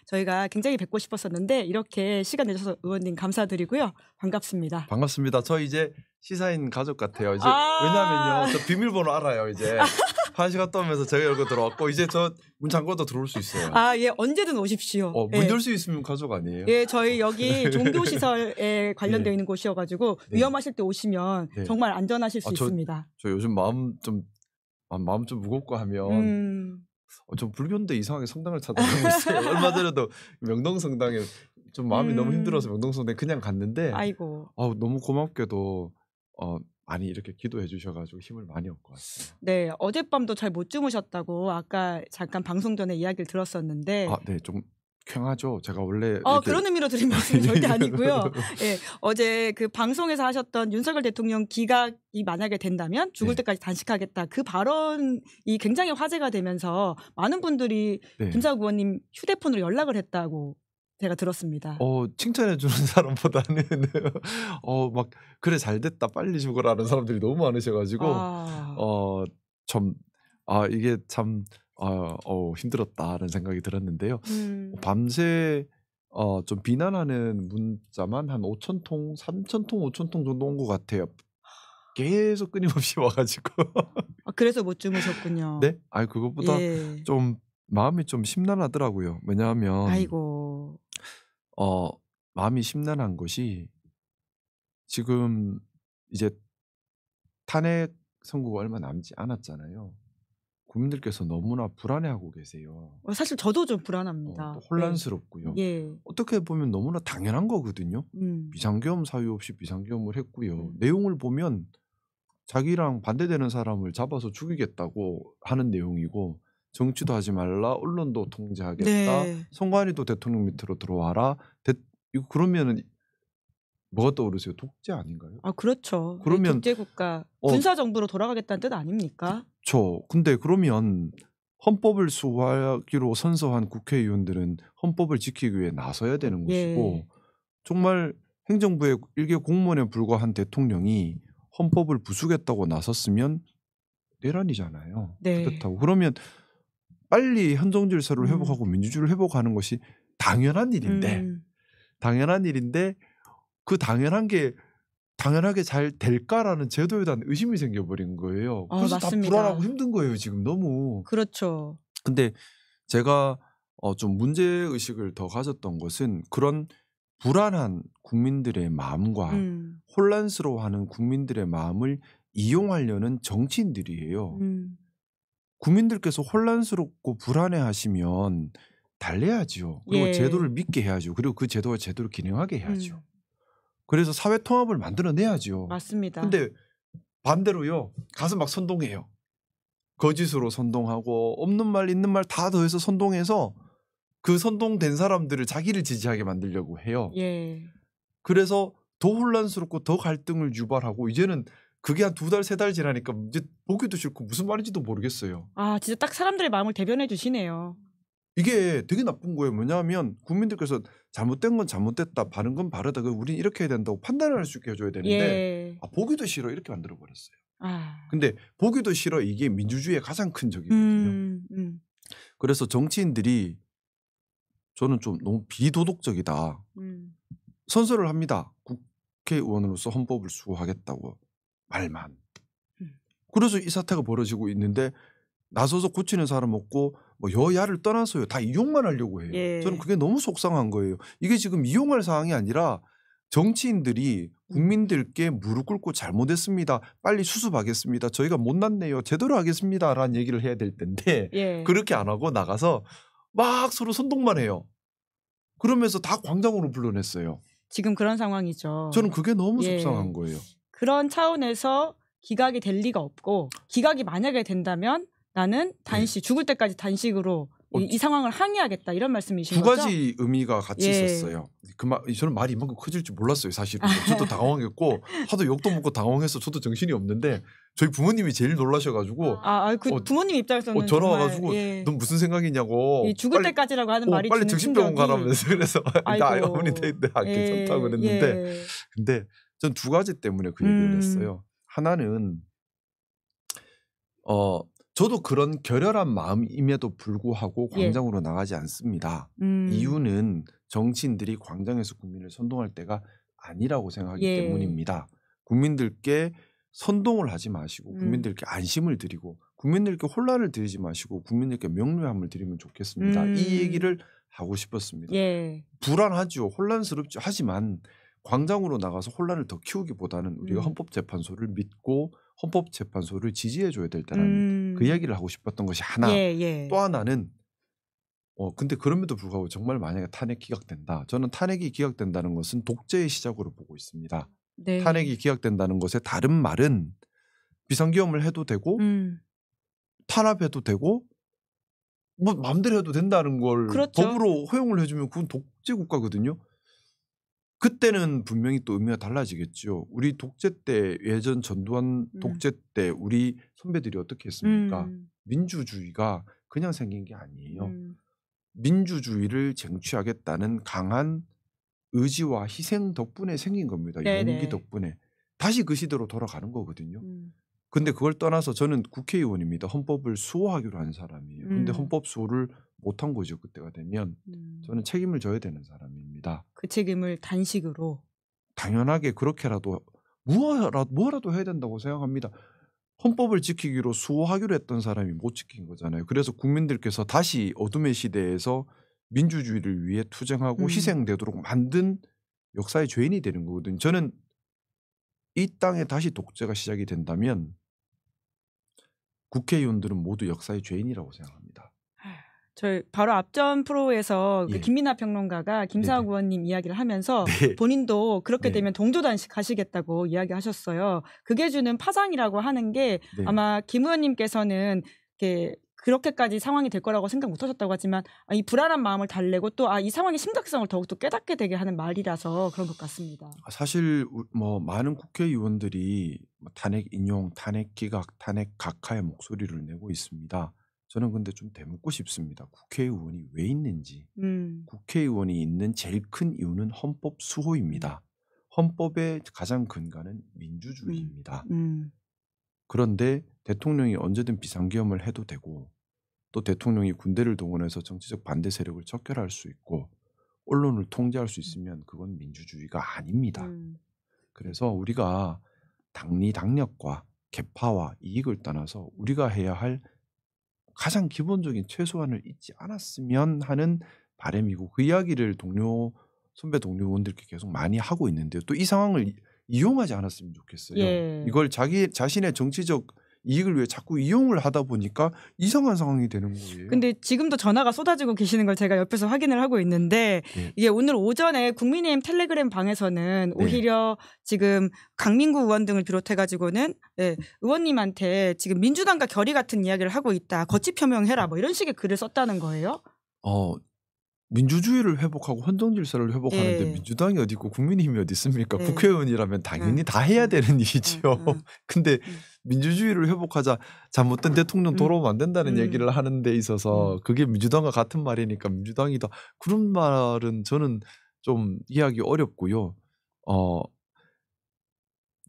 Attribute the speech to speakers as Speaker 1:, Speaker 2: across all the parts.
Speaker 1: 저희가 굉장히 뵙고 싶었었는데 이렇게 시간 내주셔서 의원님 감사드리고요. 반갑습니다.
Speaker 2: 반갑습니다. 저 이제 시사인 가족 같아요. 이제
Speaker 1: 아.
Speaker 2: 왜냐면요, 저 비밀번호 알아요. 이제 1시간 떠면서 제가 열고 들어왔고 이제 저 문 잠궈도 들어올 수 있어요.
Speaker 1: 아, 예, 언제든 오십시오.
Speaker 2: 문 열 수 있으면 가족 아니에요?
Speaker 1: 예, 저희 여기 종교시설에 관련되어
Speaker 2: 네.
Speaker 1: 있는 곳이어가지고
Speaker 2: 네.
Speaker 1: 위험하실 때 오시면
Speaker 2: 네.
Speaker 1: 정말 안전하실 수
Speaker 2: 저
Speaker 1: 있습니다.
Speaker 2: 요즘 마음 좀 무겁고 하면 좀 불교인데 이상하게 성당을 찾아가고 있어요. 얼마 전에도 명동성당에 좀 마음이 너무 힘들어서 명동성당에 그냥 갔는데
Speaker 1: 아이고.
Speaker 2: 너무 고맙게도 많이 이렇게 기도해 주셔가지고 힘을 많이 얻고 왔어요.
Speaker 1: 네, 어젯밤도 잘 못 주무셨다고 아까 잠깐 방송 전에 이야기를 들었었는데.
Speaker 2: 네, 좀 쾌하죠. 제가 원래
Speaker 1: 그런 의미로 드린 말씀이 절대 아니고요. 예, 어제 그 방송에서 하셨던 윤석열 대통령 기각이 만약에 된다면 죽을 때까지 단식하겠다. 그 발언이 굉장히 화제가 되면서 많은 분들이 김상욱 의원님 휴대폰으로 연락을 했다고 제가 들었습니다.
Speaker 2: 칭찬해 주는 사람보다는 막 그래 잘 됐다 빨리 죽어라는 사람들이 너무 많으셔가지고 참 이게 참 힘들었다는 생각이 들었는데요. 밤새 좀 비난하는 문자만 한 5,000통, 3,000통, 5,000통 정도 온 것 같아요. 계속 끊임없이 와가지고.
Speaker 1: 그래서 못 주무셨군요.
Speaker 2: 네? 그것보다 좀 마음이 좀 심란하더라고요. 왜냐하면
Speaker 1: 아이고.
Speaker 2: 마음이 심란한 것이 지금 이제 탄핵 선고가 얼마 남지 않았잖아요. 국민들께서 너무나 불안해하고 계세요.
Speaker 1: 사실 저도 좀 불안합니다.
Speaker 2: 또 혼란스럽고요.
Speaker 1: 예.
Speaker 2: 어떻게 보면 너무나 당연한 거거든요. 비상계엄 사유 없이 비상계엄을 했고요. 내용을 보면 자기랑 반대되는 사람을 잡아서 죽이겠다고 하는 내용이고 정치도 하지 말라, 언론도 통제하겠다, 선관위도 대통령 밑으로 들어와라. 이거 그러면은 뭐가 떠오르세요? 독재 아닌가요?
Speaker 1: 그렇죠.
Speaker 2: 그러면
Speaker 1: 독재국가, 군사정부로 돌아가겠다는 뜻 아닙니까?
Speaker 2: 그렇죠. 근데 그러면 헌법을 수호하기로 선서한 국회의원들은 헌법을 지키기 위해 나서야 되는 것이고 정말 행정부의 일개 공무원에 불과한 대통령이 헌법을 부수겠다고 나섰으면 내란이잖아요. 그렇다고. 그러면 빨리 헌정 질서를 회복하고 민주주의를 회복하는 것이 당연한 일인데 그 당연하게 잘 될까라는 제도에 대한 의심이 생겨버린 거예요. 그래서
Speaker 1: 맞습니다.
Speaker 2: 다 불안하고 힘든 거예요. 지금 너무.
Speaker 1: 그렇죠.
Speaker 2: 근데 제가 좀 문제의식을 더 가졌던 것은 그런 불안한 국민들의 마음과 혼란스러워하는 국민들의 마음을 이용하려는 정치인들이에요. 국민들께서 혼란스럽고 불안해하시면 달래야죠. 그리고 제도를 믿게 해야죠. 그리고 그 제도가 제대로 기능하게 해야죠. 그래서 사회 통합을 만들어내야죠.
Speaker 1: 맞습니다.
Speaker 2: 근데 반대로요. 가서 막 선동해요. 거짓으로 선동하고 없는 말 있는 말 다 더해서 선동해서 그 선동된 사람들을 자기를 지지하게 만들려고 해요. 그래서 더 혼란스럽고 더 갈등을 유발하고 이제는 그게 한 2달, 3달 지나니까 이제 보기도 싫고 무슨 말인지도 모르겠어요.
Speaker 1: 진짜 딱 사람들의 마음을 대변해 주시네요.
Speaker 2: 이게 되게 나쁜 거예요. 뭐냐면 국민들께서 잘못된 건 잘못됐다, 바른 건 바르다, 우린 이렇게 해야 된다고 판단을 할 수 있게 해줘야 되는데 보기도 싫어 이렇게 만들어버렸어요. 근데 보기도 싫어 이게 민주주의의 가장 큰 적이거든요. 그래서 정치인들이 저는 좀 너무 비도덕적이다. 선서를 합니다. 국회의원으로서 헌법을 수호하겠다고 말만. 그래서 이 사태가 벌어지고 있는데 나서서 고치는 사람 없고 뭐 여야를 떠나서요. 다 이용만 하려고 해요. 저는 그게 너무 속상한 거예요. 이게 지금 이용할 사항이 아니라 정치인들이 국민들께 무릎 꿇고 잘못했습니다. 빨리 수습하겠습니다. 저희가 못났네요. 제대로 하겠습니다. 라는 얘기를 해야 될 텐데 그렇게 안 하고 나가서 막 서로 선동만 해요. 그러면서 다 광장으로 불러냈어요.
Speaker 1: 지금 그런 상황이죠.
Speaker 2: 저는 그게 너무 속상한 거예요.
Speaker 1: 그런 차원에서 기각이 될 리가 없고 기각이 만약에 된다면 나는 죽을 때까지 단식으로 이 상황을 항의하겠다 이런 말씀이신 거죠?
Speaker 2: 2가지 의미가 같이 있었어요. 저는 말이 이만큼 커질 줄 몰랐어요. 사실은. 저도 당황했고 하도 욕도 먹고 당황해서 저도 정신이 없는데 저희 부모님이 제일 놀라셔가지고
Speaker 1: 부모님 입장에서는
Speaker 2: 전화 와가지고 넌 무슨 생각이냐고
Speaker 1: 죽을 때까지라고 하는 말이
Speaker 2: 빨리 정신병원 가라면서 그래서 나 어머니 괜찮다고 그랬는데 근데 전 2가지 때문에 그 얘기를 했어요. 하나는 저도 그런 결혈한 마음임에도 불구하고
Speaker 1: 예.
Speaker 2: 광장으로 나가지 않습니다. 이유는 정치인들이 광장에서 국민을 선동할 때가 아니라고 생각하기
Speaker 1: 예.
Speaker 2: 때문입니다. 국민들께 선동을 하지 마시고 국민들께 안심을 드리고 국민들께 혼란을 드리지 마시고 국민들께 명료함을 드리면 좋겠습니다. 이 얘기를 하고 싶었습니다.
Speaker 1: 예.
Speaker 2: 불안하죠. 혼란스럽죠. 하지만 광장으로 나가서 혼란을 더 키우기보다는 우리가 헌법재판소를 믿고 헌법재판소를 지지해줘야 될 때라는 그 이야기를 하고 싶었던 것이 하나.
Speaker 1: 예.
Speaker 2: 또 하나는 근데 그럼에도 불구하고 정말 만약에 탄핵 기각된다. 저는 탄핵이 기각된다는 것은 독재의 시작으로 보고 있습니다.
Speaker 1: 네.
Speaker 2: 탄핵이 기각된다는 것의 다른 말은 비상계엄을 해도 되고 탄압해도 되고 뭐 마음대로 해도 된다는 걸
Speaker 1: 그렇죠.
Speaker 2: 법으로 허용을 해주면 그건 독재 국가거든요. 그때는 분명히 또 의미가 달라지겠죠. 우리 독재 때 예전 전두환 독재 때 우리 선배들이 어떻게 했습니까? 민주주의가 그냥 생긴 게 아니에요. 민주주의를 쟁취하겠다는 강한 의지와 희생 덕분에 생긴 겁니다.
Speaker 1: 네네.
Speaker 2: 용기 덕분에. 다시 그 시대로 돌아가는 거거든요. 근데 그걸 떠나서 저는 국회의원입니다. 헌법을 수호하기로 한 사람이에요. 근데 헌법 수호를 못한 거죠. 그때가 되면. 저는 책임을 져야 되는 사람입니다.
Speaker 1: 그 책임을 단식으로.
Speaker 2: 당연하게 그렇게라도 뭐라도 해야 된다고 생각합니다. 헌법을 지키기로 수호하기로 했던 사람이 못 지킨 거잖아요. 그래서 국민들께서 다시 어둠의 시대에서 민주주의를 위해 투쟁하고 희생되도록 만든 역사의 죄인이 되는 거거든요. 저는 이 땅에 다시 독재가 시작이 된다면 국회의원들은 모두 역사의 죄인이라고 생각합니다.
Speaker 1: 저희 바로 앞전 프로에서
Speaker 2: 예.
Speaker 1: 그 김민하 평론가가 김상욱 의원님 이야기를 하면서
Speaker 2: 네.
Speaker 1: 본인도 그렇게
Speaker 2: 네.
Speaker 1: 되면 동조단식 하시겠다고 이야기하셨어요. 그게 주는 파장이라고 하는 게
Speaker 2: 네.
Speaker 1: 아마 김 의원님께서는 그렇게까지 상황이 될 거라고 생각 못 하셨다고 하지만 이 불안한 마음을 달래고 또 이 상황의 심각성을 더욱더 깨닫게 되게 하는 말이라서 그런 것 같습니다.
Speaker 2: 사실 뭐 많은 국회의원들이 탄핵 인용, 탄핵 기각, 탄핵 각하의 목소리를 내고 있습니다. 저는 근데 좀 되묻고 싶습니다. 국회의원이 왜 있는지. 국회의원이 있는 제일 큰 이유는 헌법 수호입니다. 헌법의 가장 근간은 민주주의입니다. 그런데 대통령이 언제든 비상계엄을 해도 되고 또 대통령이 군대를 동원해서 정치적 반대 세력을 척결할 수 있고 언론을 통제할 수 있으면 그건 민주주의가 아닙니다. 그래서 우리가 당리 당략과 계파와 이익을 떠나서 우리가 해야 할 가장 기본적인 최소한을 잊지 않았으면 하는 바람이고 그 이야기를 선배 동료 의원들께 계속 많이 하고 있는데요. 또 이 상황을 이용하지 않았으면 좋겠어요.
Speaker 1: 예.
Speaker 2: 이걸 자신의 정치적 이익을 위해 자꾸 이용을 하다 보니까 이상한 상황이 되는 거예요.
Speaker 1: 근데 지금도 전화가 쏟아지고 계시는 걸 제가 옆에서 확인을 하고 있는데
Speaker 2: 네.
Speaker 1: 이게 오늘 오전에 국민의힘 텔레그램 방에서는 오히려 지금 강민구 의원 등을 비롯해가지고는 의원님한테 지금 민주당과 결의 같은 이야기를 하고 있다. 거취 표명해라. 뭐 이런 식의 글을 썼다는 거예요.
Speaker 2: 민주주의를 회복하고 헌정 질서를 회복하는데 민주당이 어디 있고 국민의힘이 어디 있습니까? 국회의원이라면 당연히 다 해야 되는 일이죠. 근데 민주주의를 회복하자 잘못된 대통령 돌아오면 안 된다는 얘기를 하는 데 있어서 그게 민주당과 같은 말이니까 민주당이다. 그런 말은 저는 좀 이해하기 어렵고요.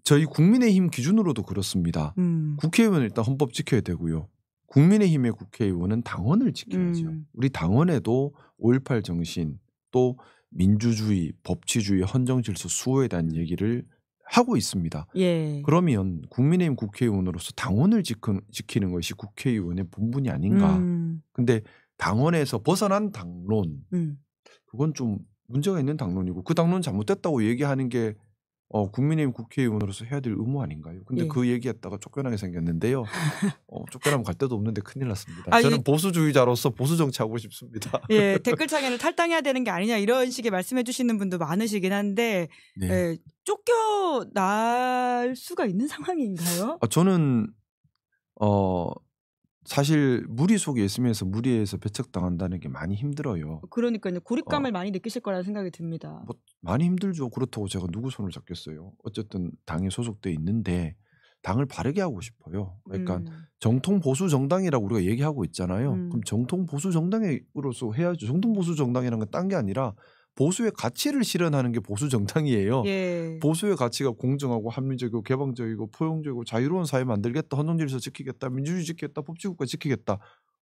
Speaker 2: 저희 국민의힘 기준으로도 그렇습니다. 국회의원은 일단 헌법 지켜야 되고요. 국민의힘의 국회의원은 당원을 지켜야죠. 우리 당원에도 5.18 정신 또 민주주의, 법치주의, 헌정질서 수호에 대한 얘기를 하고 있습니다.
Speaker 1: 예.
Speaker 2: 그러면 국민의힘 국회의원으로서 당원을 지키는 것이 국회의원의 본분이 아닌가. 근데 당원에서 벗어난 당론 그건 좀 문제가 있는 당론이고 그 당론 잘못됐다고 얘기하는 게 국민의힘 국회의원으로서 해야 될 의무 아닌가요? 근데 그 얘기했다가 쫓겨나게 생겼는데요. 쫓겨나면 갈 데도 없는데 큰일 났습니다. 저는 보수주의자로서 보수 정치하고 싶습니다.
Speaker 1: 예, 댓글창에는 탈당해야 되는 게 아니냐 이런 식의 말씀해 주시는 분도 많으시긴 한데 쫓겨날 수가 있는 상황인가요?
Speaker 2: 저는 사실 무리 속에 있으면서 무리에서 배척당한다는 게 많이 힘들어요.
Speaker 1: 그러니까요. 고립감을 많이 느끼실 거라는 생각이 듭니다.
Speaker 2: 뭐 많이 힘들죠. 그렇다고 제가 누구 손을 잡겠어요. 어쨌든 당에 소속돼 있는데 당을 바르게 하고 싶어요. 그러니까 정통 보수 정당이라고 우리가 얘기하고 있잖아요. 그럼 정통 보수 정당으로서 해야죠. 정통 보수 정당이라는 건 딴 게 아니라 보수의 가치를 실현하는 게 보수 정당이에요.
Speaker 1: 예.
Speaker 2: 보수의 가치가 공정하고 합리적이고 개방적이고 포용적이고 자유로운 사회 만들겠다, 헌정질서 지키겠다, 민주주의 지키겠다, 법치국가 지키겠다.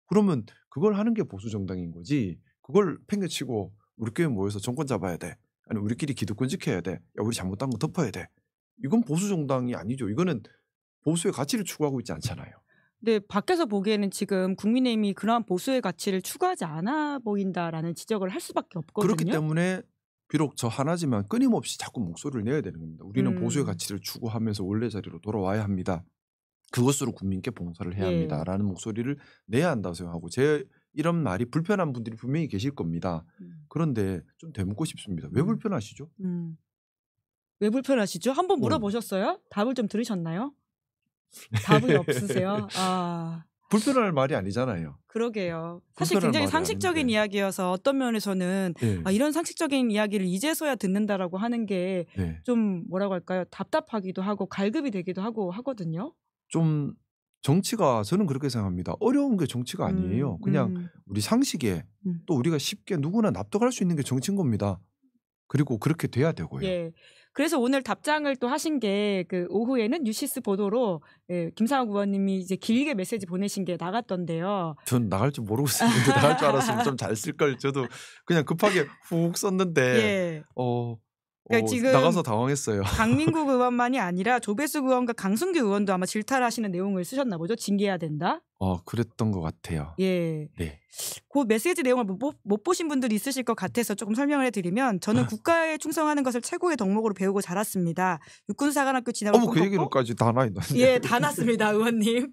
Speaker 2: 그러면 그걸 하는 게 보수 정당인 거지. 그걸 팽개치고 우리끼리 모여서 정권 잡아야 돼. 아니 우리끼리 기득권 지켜야 돼. 야 우리 잘못한 거 덮어야 돼. 이건 보수 정당이 아니죠. 이거는 보수의 가치를 추구하고 있지 않잖아요.
Speaker 1: 네, 밖에서 보기에는 지금 국민의힘이 그러한 보수의 가치를 추구하지 않아 보인다라는 지적을 할 수밖에 없거든요.
Speaker 2: 그렇기 때문에 비록 저 하나지만 끊임없이 자꾸 목소리를 내야 되는 겁니다. 우리는 보수의 가치를 추구하면서 원래 자리로 돌아와야 합니다. 그것으로 국민께 봉사를 해야 합니다라는 목소리를 내야 한다고 생각하고 제 이런 말이 불편한 분들이 분명히 계실 겁니다. 그런데 좀 되묻고 싶습니다. 왜 불편하시죠?
Speaker 1: 왜 불편하시죠? 한번 물어보셨어요? 답을 좀 들으셨나요? 답이 없으세요? 아.
Speaker 2: 불편할 말이 아니잖아요.
Speaker 1: 그러게요. 사실 굉장히 상식적인 이야기여서 어떤 면에서는 아, 이런 상식적인 이야기를 이제서야 듣는다라고 하는 게 좀 뭐라고 할까요? 답답하기도 하고 갈급이 되기도 하고 하거든요.
Speaker 2: 좀 정치가 저는 그렇게 생각합니다. 어려운 게 정치가 아니에요. 그냥 우리 상식에 또 우리가 쉽게 누구나 납득할 수 있는 게 정치인 겁니다. 그리고 그렇게 돼야 되고요.
Speaker 1: 예. 그래서 오늘 답장을 또 하신 게 그 오후에는 뉴시스 보도로 김상욱 의원님이 이제 길게 메시지 보내신 게 나갔던데요.
Speaker 2: 전 나갈 줄 모르고 썼는데 나갈 줄 알았으면 좀 잘 쓸 걸. 저도 그냥 급하게 훅 썼는데
Speaker 1: 그러니까 지금
Speaker 2: 나가서 당황했어요.
Speaker 1: 강민국 의원만이 아니라 조배수 의원과 강승규 의원도 아마 질타하시는 내용을 쓰셨나 보죠. 징계해야 된다.
Speaker 2: 그랬던 것 같아요.
Speaker 1: 예. 네. 그 메시지 내용을 못 보신 분들이 있으실 것 같아서 조금 설명을 해드리면 저는 국가에 충성하는 것을 최고의 덕목으로 배우고 자랐습니다. 육군사관학교 지나고
Speaker 2: 그 얘기는까지 다 나 있나?
Speaker 1: 예, 다 났습니다, 의원님.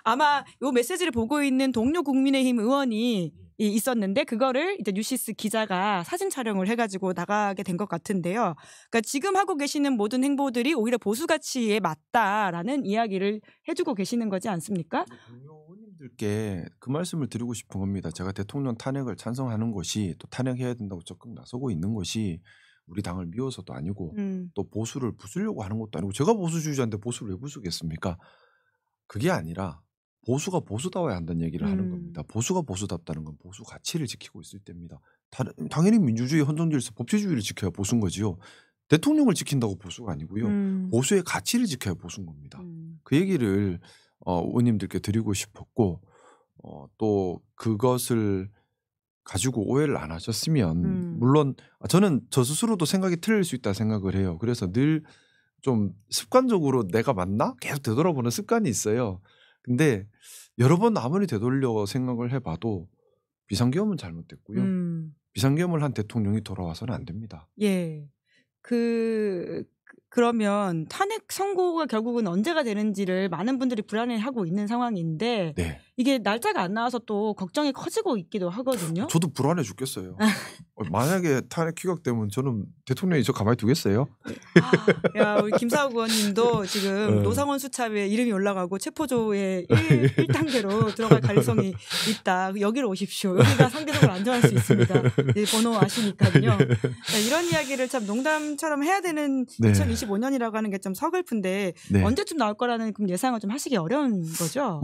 Speaker 1: 아마 이 메시지를 보고 있는 동료 국민의힘 의원이 있었는데 그거를 이제 뉴시스 기자가 사진 촬영을 해가지고 나가게 된 것 같은데요. 그러니까 지금 하고 계시는 모든 행보들이 오히려 보수 가치에 맞다라는 이야기를 해주고 계시는 거지 않습니까?
Speaker 2: 의원님들께 그 말씀을 드리고 싶은 겁니다. 제가 대통령 탄핵을 찬성하는 것이 또 탄핵해야 된다고 적극 나서고 있는 것이 우리 당을 미워서도 아니고 또 보수를 부수려고 하는 것도 아니고 제가 보수주의자인데 보수를 왜 부수겠습니까? 그게 아니라 보수가 보수다워야 한다는 얘기를 하는 겁니다. 보수가 보수답다는 건 보수 가치를 지키고 있을 때입니다. 당연히 민주주의, 헌정질서, 법치주의를 지켜야 보수인 거지요. 대통령을 지킨다고 보수가 아니고요. 보수의 가치를 지켜야 보수인 겁니다. 그 얘기를 의원님들께 드리고 싶었고 또 그것을 가지고 오해를 안 하셨으면 물론 저는 저 스스로도 생각이 틀릴 수 있다 생각을 해요. 그래서 늘 좀 습관적으로 내가 맞나? 계속 되돌아보는 습관이 있어요. 근데 여러 번 아무리 되돌려 생각을 해봐도 비상계엄은 잘못됐고요. 비상계엄을 한 대통령이 돌아와서는 안 됩니다.
Speaker 1: 예. 그러면 탄핵 선고가 결국은 언제가 되는지를 많은 분들이 불안해하고 있는 상황인데 이게 날짜가 안 나와서 또 걱정이 커지고 있기도 하거든요.
Speaker 2: 저도 불안해 죽겠어요. 만약에 탄핵 기각되면 저는 대통령이 저 가만히 두겠어요?
Speaker 1: 야, 우리 김상욱 의원님도 지금 노상원 수첩에 이름이 올라가고 체포조에 1단계로 들어갈 가능성이 있다. 여기로 오십시오. 여기가 상대적으로 안전할 수 있습니다. 번호 아시니까요. 이런 이야기를 참 농담처럼 해야 되는 2025년이라고 하는 게 좀 서글픈데 언제쯤 나올 거라는 예상을 좀 하시기 어려운 거죠?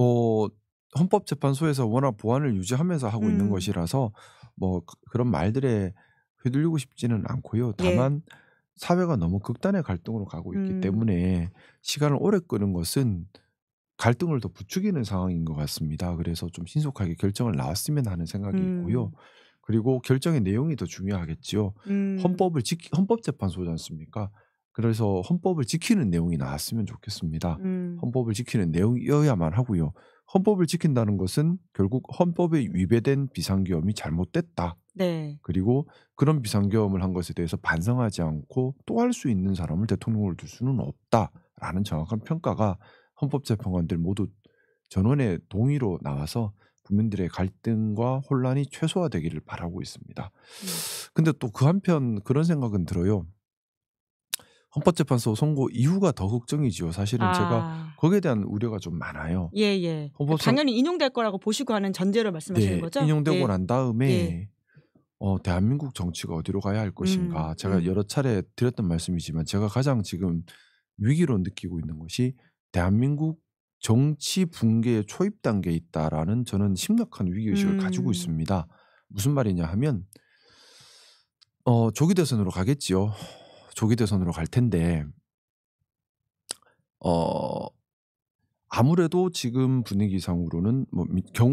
Speaker 2: 헌법재판소에서 워낙 보안을 유지하면서 하고 있는 것이라서 그런 말들에 휘둘리고 싶지는 않고요. 다만 사회가 너무 극단의 갈등으로 가고 있기 때문에 시간을 오래 끄는 것은 갈등을 더 부추기는 상황인 것 같습니다. 그래서 좀 신속하게 결정을 나왔으면 하는 생각이 있고요. 그리고 결정의 내용이 더 중요하겠지요. 헌법재판소지 않습니까? 그래서 헌법을 지키는 내용이 나왔으면 좋겠습니다. 헌법을 지키는 내용이어야만 하고요. 헌법을 지킨다는 것은 결국 헌법에 위배된 비상계엄이 잘못됐다. 그리고 그런 비상계엄을 한 것에 대해서 반성하지 않고 또 할 수 있는 사람을 대통령으로 둘 수는 없다라는 정확한 평가가 헌법재판관들 모두 전원의 동의로 나와서 국민들의 갈등과 혼란이 최소화되기를 바라고 있습니다. 근데 또 그 한편 그런 생각은 들어요. 헌법재판소 선고 이후가 더 걱정이지요. 사실은 제가 거기에 대한 우려가 좀 많아요.
Speaker 1: 당연히 인용될 거라고 보시고 하는 전제로 말씀하시는 거죠?
Speaker 2: 인용되고 난 다음에 대한민국 정치가 어디로 가야 할 것인가. 제가 여러 차례 드렸던 말씀이지만 제가 가장 지금 위기로 느끼고 있는 것이 대한민국 정치 붕괴의 초입 단계에 있다라는 저는 심각한 위기의식을 가지고 있습니다. 무슨 말이냐 하면 조기 대선으로 가겠지요. 조기 대선으로 갈 텐데 아무래도 지금 분위기상으로는 뭐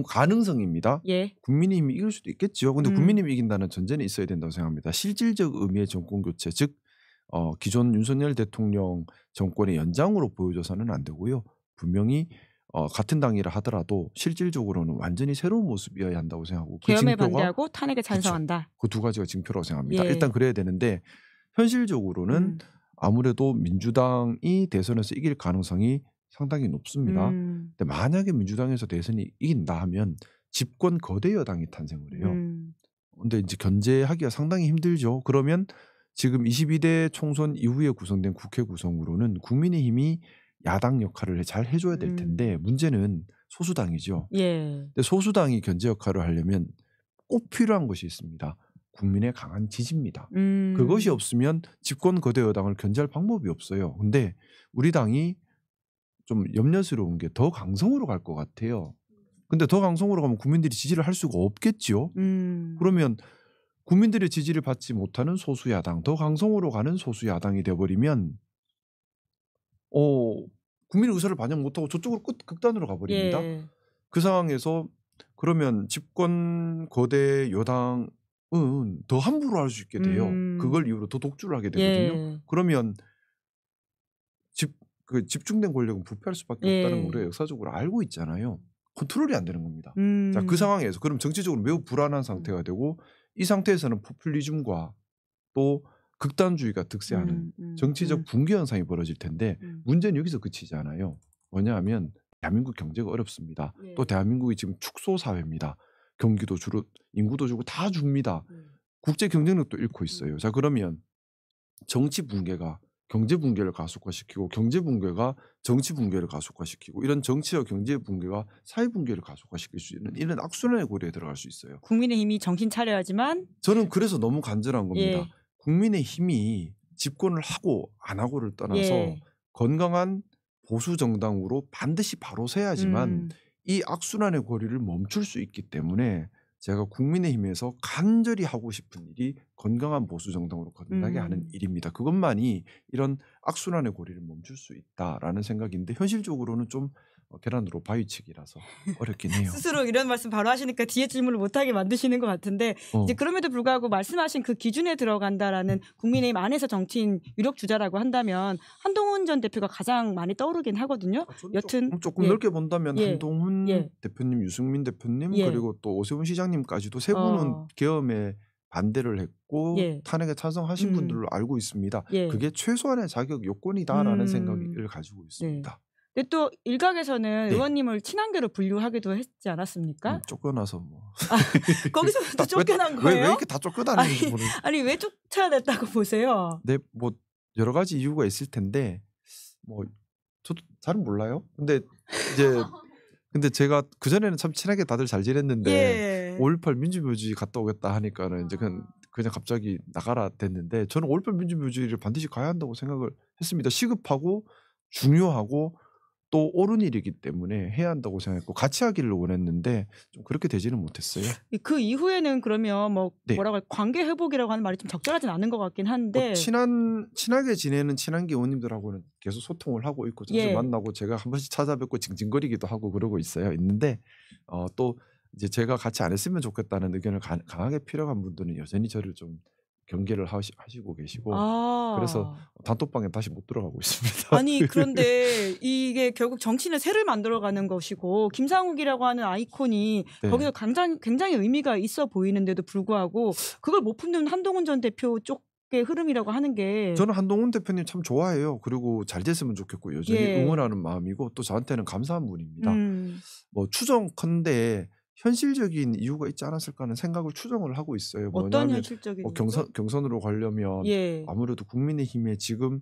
Speaker 2: 가능성입니다.
Speaker 1: 예.
Speaker 2: 국민의힘이 이길 수도 있겠죠. 근데 국민의힘이 이긴다는 전제는 있어야 된다고 생각합니다. 실질적 의미의 정권 교체, 즉 기존 윤석열 대통령 정권의 연장으로 보여줘서는 안 되고요. 분명히 같은 당이라 하더라도 실질적으로는 완전히 새로운 모습이어야 한다고 생각하고
Speaker 1: 계엄에 반대하고 탄핵에 찬성한다.
Speaker 2: 그 두 가지가 징표라고 생각합니다.
Speaker 1: 예.
Speaker 2: 일단 그래야 되는데 현실적으로는 아무래도 민주당이 대선에서 이길 가능성이 상당히 높습니다. 근데 만약에 민주당에서 대선이 이긴다 하면 집권 거대 여당이 탄생을 해요. 근데 이제 견제하기가 상당히 힘들죠. 그러면 지금 22대 총선 이후에 구성된 국회 구성으로는 국민의힘이 야당 역할을 잘 해줘야 될 텐데 문제는 소수당이죠.
Speaker 1: 예.
Speaker 2: 근데 소수당이 견제 역할을 하려면 꼭 필요한 것이 있습니다. 국민의 강한 지지입니다. 그것이 없으면 집권 거대 여당을 견제할 방법이 없어요. 근데 우리 당이 좀 염려스러운 게 더 강성으로 갈 것 같아요. 근데 더 강성으로 가면 국민들이 지지를 할 수가 없겠지요. 그러면 국민들의 지지를 받지 못하는 소수야당, 더 강성으로 가는 소수야당이 돼버리면 국민의 의사를 반영 못하고 저쪽으로 극단으로 가버립니다.
Speaker 1: 예.
Speaker 2: 그 상황에서 그러면 집권 거대 여당은 더 함부로 할 수 있게 돼요. 그걸 이유로 더 독주를 하게 되거든요.
Speaker 1: 예.
Speaker 2: 그러면 집중된 권력은 부패할 수밖에 없다는 걸 우리가 역사적으로 알고 있잖아요. 컨트롤이 안 되는 겁니다. 자, 그 상황에서 그럼 정치적으로 매우 불안한 상태가 되고 이 상태에서는 포퓰리즘과 또 극단주의가 득세하는 정치적 붕괴 현상이 벌어질 텐데 문제는 여기서 그치지 않아요. 뭐냐하면 대한민국 경제가 어렵습니다.
Speaker 1: 예.
Speaker 2: 또 대한민국이 지금 축소 사회입니다. 경기도 주로 인구도 주고 다 줍니다. 국제 경쟁력도 잃고 있어요. 자, 그러면 정치 붕괴가 경제 붕괴를 가속화시키고 경제 붕괴가 정치 붕괴를 가속화시키고 이런 정치와 경제 붕괴가 사회 붕괴를 가속화시킬 수 있는 이런 악순환의 고리에 들어갈 수 있어요.
Speaker 1: 국민의힘이 정신 차려야지만
Speaker 2: 저는 그래서 너무 간절한 겁니다.
Speaker 1: 예.
Speaker 2: 국민의힘이 집권을 하고 안 하고를 떠나서
Speaker 1: 예.
Speaker 2: 건강한 보수 정당으로 반드시 바로 서야지만 이 악순환의 고리를 멈출 수 있기 때문에 제가 국민의힘에서 간절히 하고 싶은 일이 건강한 보수 정당으로 건너게 하는 일입니다. 그것만이 이런 악순환의 고리를 멈출 수 있다라는 생각인데 현실적으로는 좀 계란으로 바위치기라서 어렵긴 해요.
Speaker 1: 스스로 이런 말씀 바로 하시니까 뒤에 질문을 못하게 만드시는 것 같은데 이제 그럼에도 불구하고 말씀하신 그 기준에 들어간다라는 국민의힘 안에서 정치인 유력 주자라고 한다면 한동훈 전 대표가 가장 많이 떠오르긴 하거든요. 여튼
Speaker 2: 조금
Speaker 1: 예.
Speaker 2: 넓게 본다면
Speaker 1: 예.
Speaker 2: 한동훈
Speaker 1: 예.
Speaker 2: 대표님, 유승민 대표님
Speaker 1: 예.
Speaker 2: 그리고 또 오세훈 시장님까지도 세 분은 계엄에 반대를 했고
Speaker 1: 예.
Speaker 2: 탄핵에 찬성하신 분들로 알고 있습니다.
Speaker 1: 예.
Speaker 2: 그게 최소한의 자격 요건이다라는 생각을 가지고 있습니다.
Speaker 1: 네. 근데 또 일각에서는
Speaker 2: 네.
Speaker 1: 의원님을 친한계로 분류하기도 했지 않았습니까?
Speaker 2: 쫓겨나서 뭐.
Speaker 1: 거기서부터 쫓겨난 거예요?
Speaker 2: 왜 이렇게 다 쫓겨나는지 모르겠어요.
Speaker 1: 아니 왜 쫓아냈다고 보세요?
Speaker 2: 네, 뭐 여러 가지 이유가 있을 텐데 뭐 저도 잘 몰라요. 근데 제가 그 전에는 참 친하게 다들 잘 지냈는데 5.18 민주묘지 갔다 오겠다 하니까는 이제 그냥 갑자기 나가라 됐는데 저는 5.18 민주묘지를 반드시 가야 한다고 생각을 했습니다. 시급하고 중요하고 또 옳은 일이기 때문에 해야 한다고 생각했고 같이 하기를 원했는데 좀 그렇게 되지는 못했어요.
Speaker 1: 그 이후에는 그러면 뭐라고 관계 회복이라고 하는 말이 좀 적절하진 않은 것 같긴 한데
Speaker 2: 친하게 지내는 친한계 의원님들하고는 계속 소통을 하고 있고 자주 만나고 제가 한 번씩 찾아뵙고 징징거리기도 하고 그러고 있는데 또 이제 제가 같이 안 했으면 좋겠다는 의견을 강하게 필요한 분들은 여전히 저를 좀 경계를 하시고 계시고 그래서 단톡방에 다시 못 들어가고 있습니다.
Speaker 1: 아니 그런데 이게 결국 정치는 새를 만들어가는 것이고 김상욱이라고 하는 아이콘이 거기서 굉장히 의미가 있어 보이는데도 불구하고 그걸 못 품는 한동훈 전 대표 쪽의 흐름이라고 하는 게
Speaker 2: 저는 한동훈 대표님 참 좋아해요. 그리고 잘 됐으면 좋겠고 여전히 응원하는 마음이고 또 저한테는 감사한 분입니다. 뭐 추정컨대 현실적인 이유가 있지 않았을까 하는 생각을 추정을 하고 있어요.
Speaker 1: 어떤 현실적인
Speaker 2: 경선으로 가려면 아무래도 국민의힘에 지금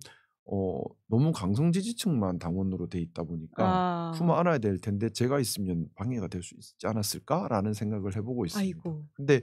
Speaker 2: 너무 강성 지지층만 당원으로 돼 있다 보니까 품어 안아야 될 텐데 제가 있으면 방해가 될 수 있지 않았을까라는 생각을 해보고 있습니다. 근데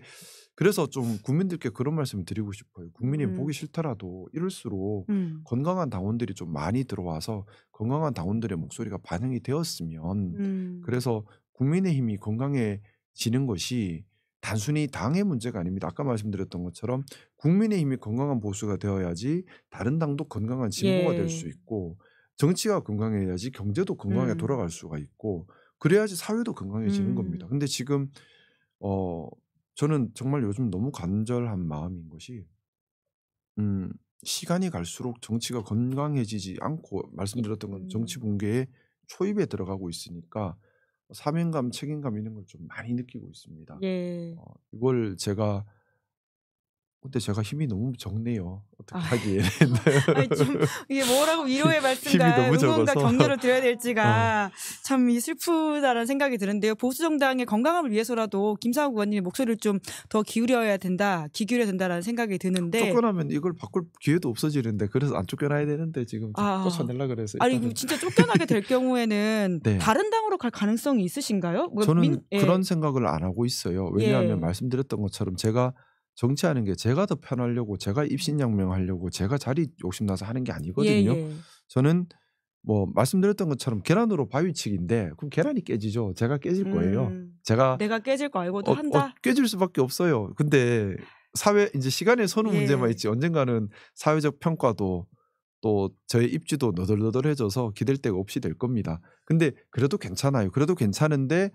Speaker 2: 그래서 좀 국민들께 그런 말씀을 드리고 싶어요. 국민이 보기 싫더라도 이럴수록 건강한 당원들이 좀 많이 들어와서 건강한 당원들의 목소리가 반영이 되었으면 그래서 국민의힘이 건강해지는 것이 단순히 당의 문제가 아닙니다. 아까 말씀드렸던 것처럼 국민의힘이 건강한 보수가 되어야지 다른 당도 건강한 진보가 될 수 있고 정치가 건강해야지 경제도 건강하게 돌아갈 수가 있고 그래야지 사회도 건강해지는 겁니다. 근데 지금 저는 정말 요즘 너무 간절한 마음인 것이 시간이 갈수록 정치가 건강해지지 않고 말씀드렸던 건 정치 붕괴의 초입에 들어가고 있으니까 사명감, 책임감 이런 걸 좀 많이 느끼고 있습니다.
Speaker 1: 예.
Speaker 2: 이걸 제가 근데 제가 힘이 너무 적네요. 어떻게 하기에는.
Speaker 1: 아니 좀 이게 뭐라고 위로의 말씀과 응원과 격려를 드려야 될지가 참 슬프다라는 생각이 드는데요. 보수 정당의 건강함을 위해서라도 김상욱 의원님의 목소리를 좀 더 기울여야 된다라는 생각이 드는데
Speaker 2: 쫓겨나면 이걸 바꿀 기회도 없어지는데 그래서 안 쫓겨나야 되는데 지금 쫓아내려고 그래서
Speaker 1: 아니 진짜 쫓겨나게 될 경우에는 네. 다른 당으로 갈 가능성이 있으신가요?
Speaker 2: 저는 그런 생각을 안 하고 있어요. 왜냐하면 말씀드렸던 것처럼 제가 정치하는 게 제가 더 편하려고 제가 입신양명하려고 제가 자리 욕심나서 하는 게 아니거든요. 저는 뭐 말씀드렸던 것처럼 계란으로 바위치기인데 그럼 계란이 깨지죠. 제가 깨질 거예요.
Speaker 1: 내가 깨질 거 알고도 한다.
Speaker 2: 깨질 수밖에 없어요. 근데 사회 이제 시간의 선후 문제만 있지 언젠가는 사회적 평가도 또 저의 입지도 너덜너덜해져서 기댈 데가 없이 될 겁니다. 근데 그래도 괜찮아요. 그래도 괜찮은데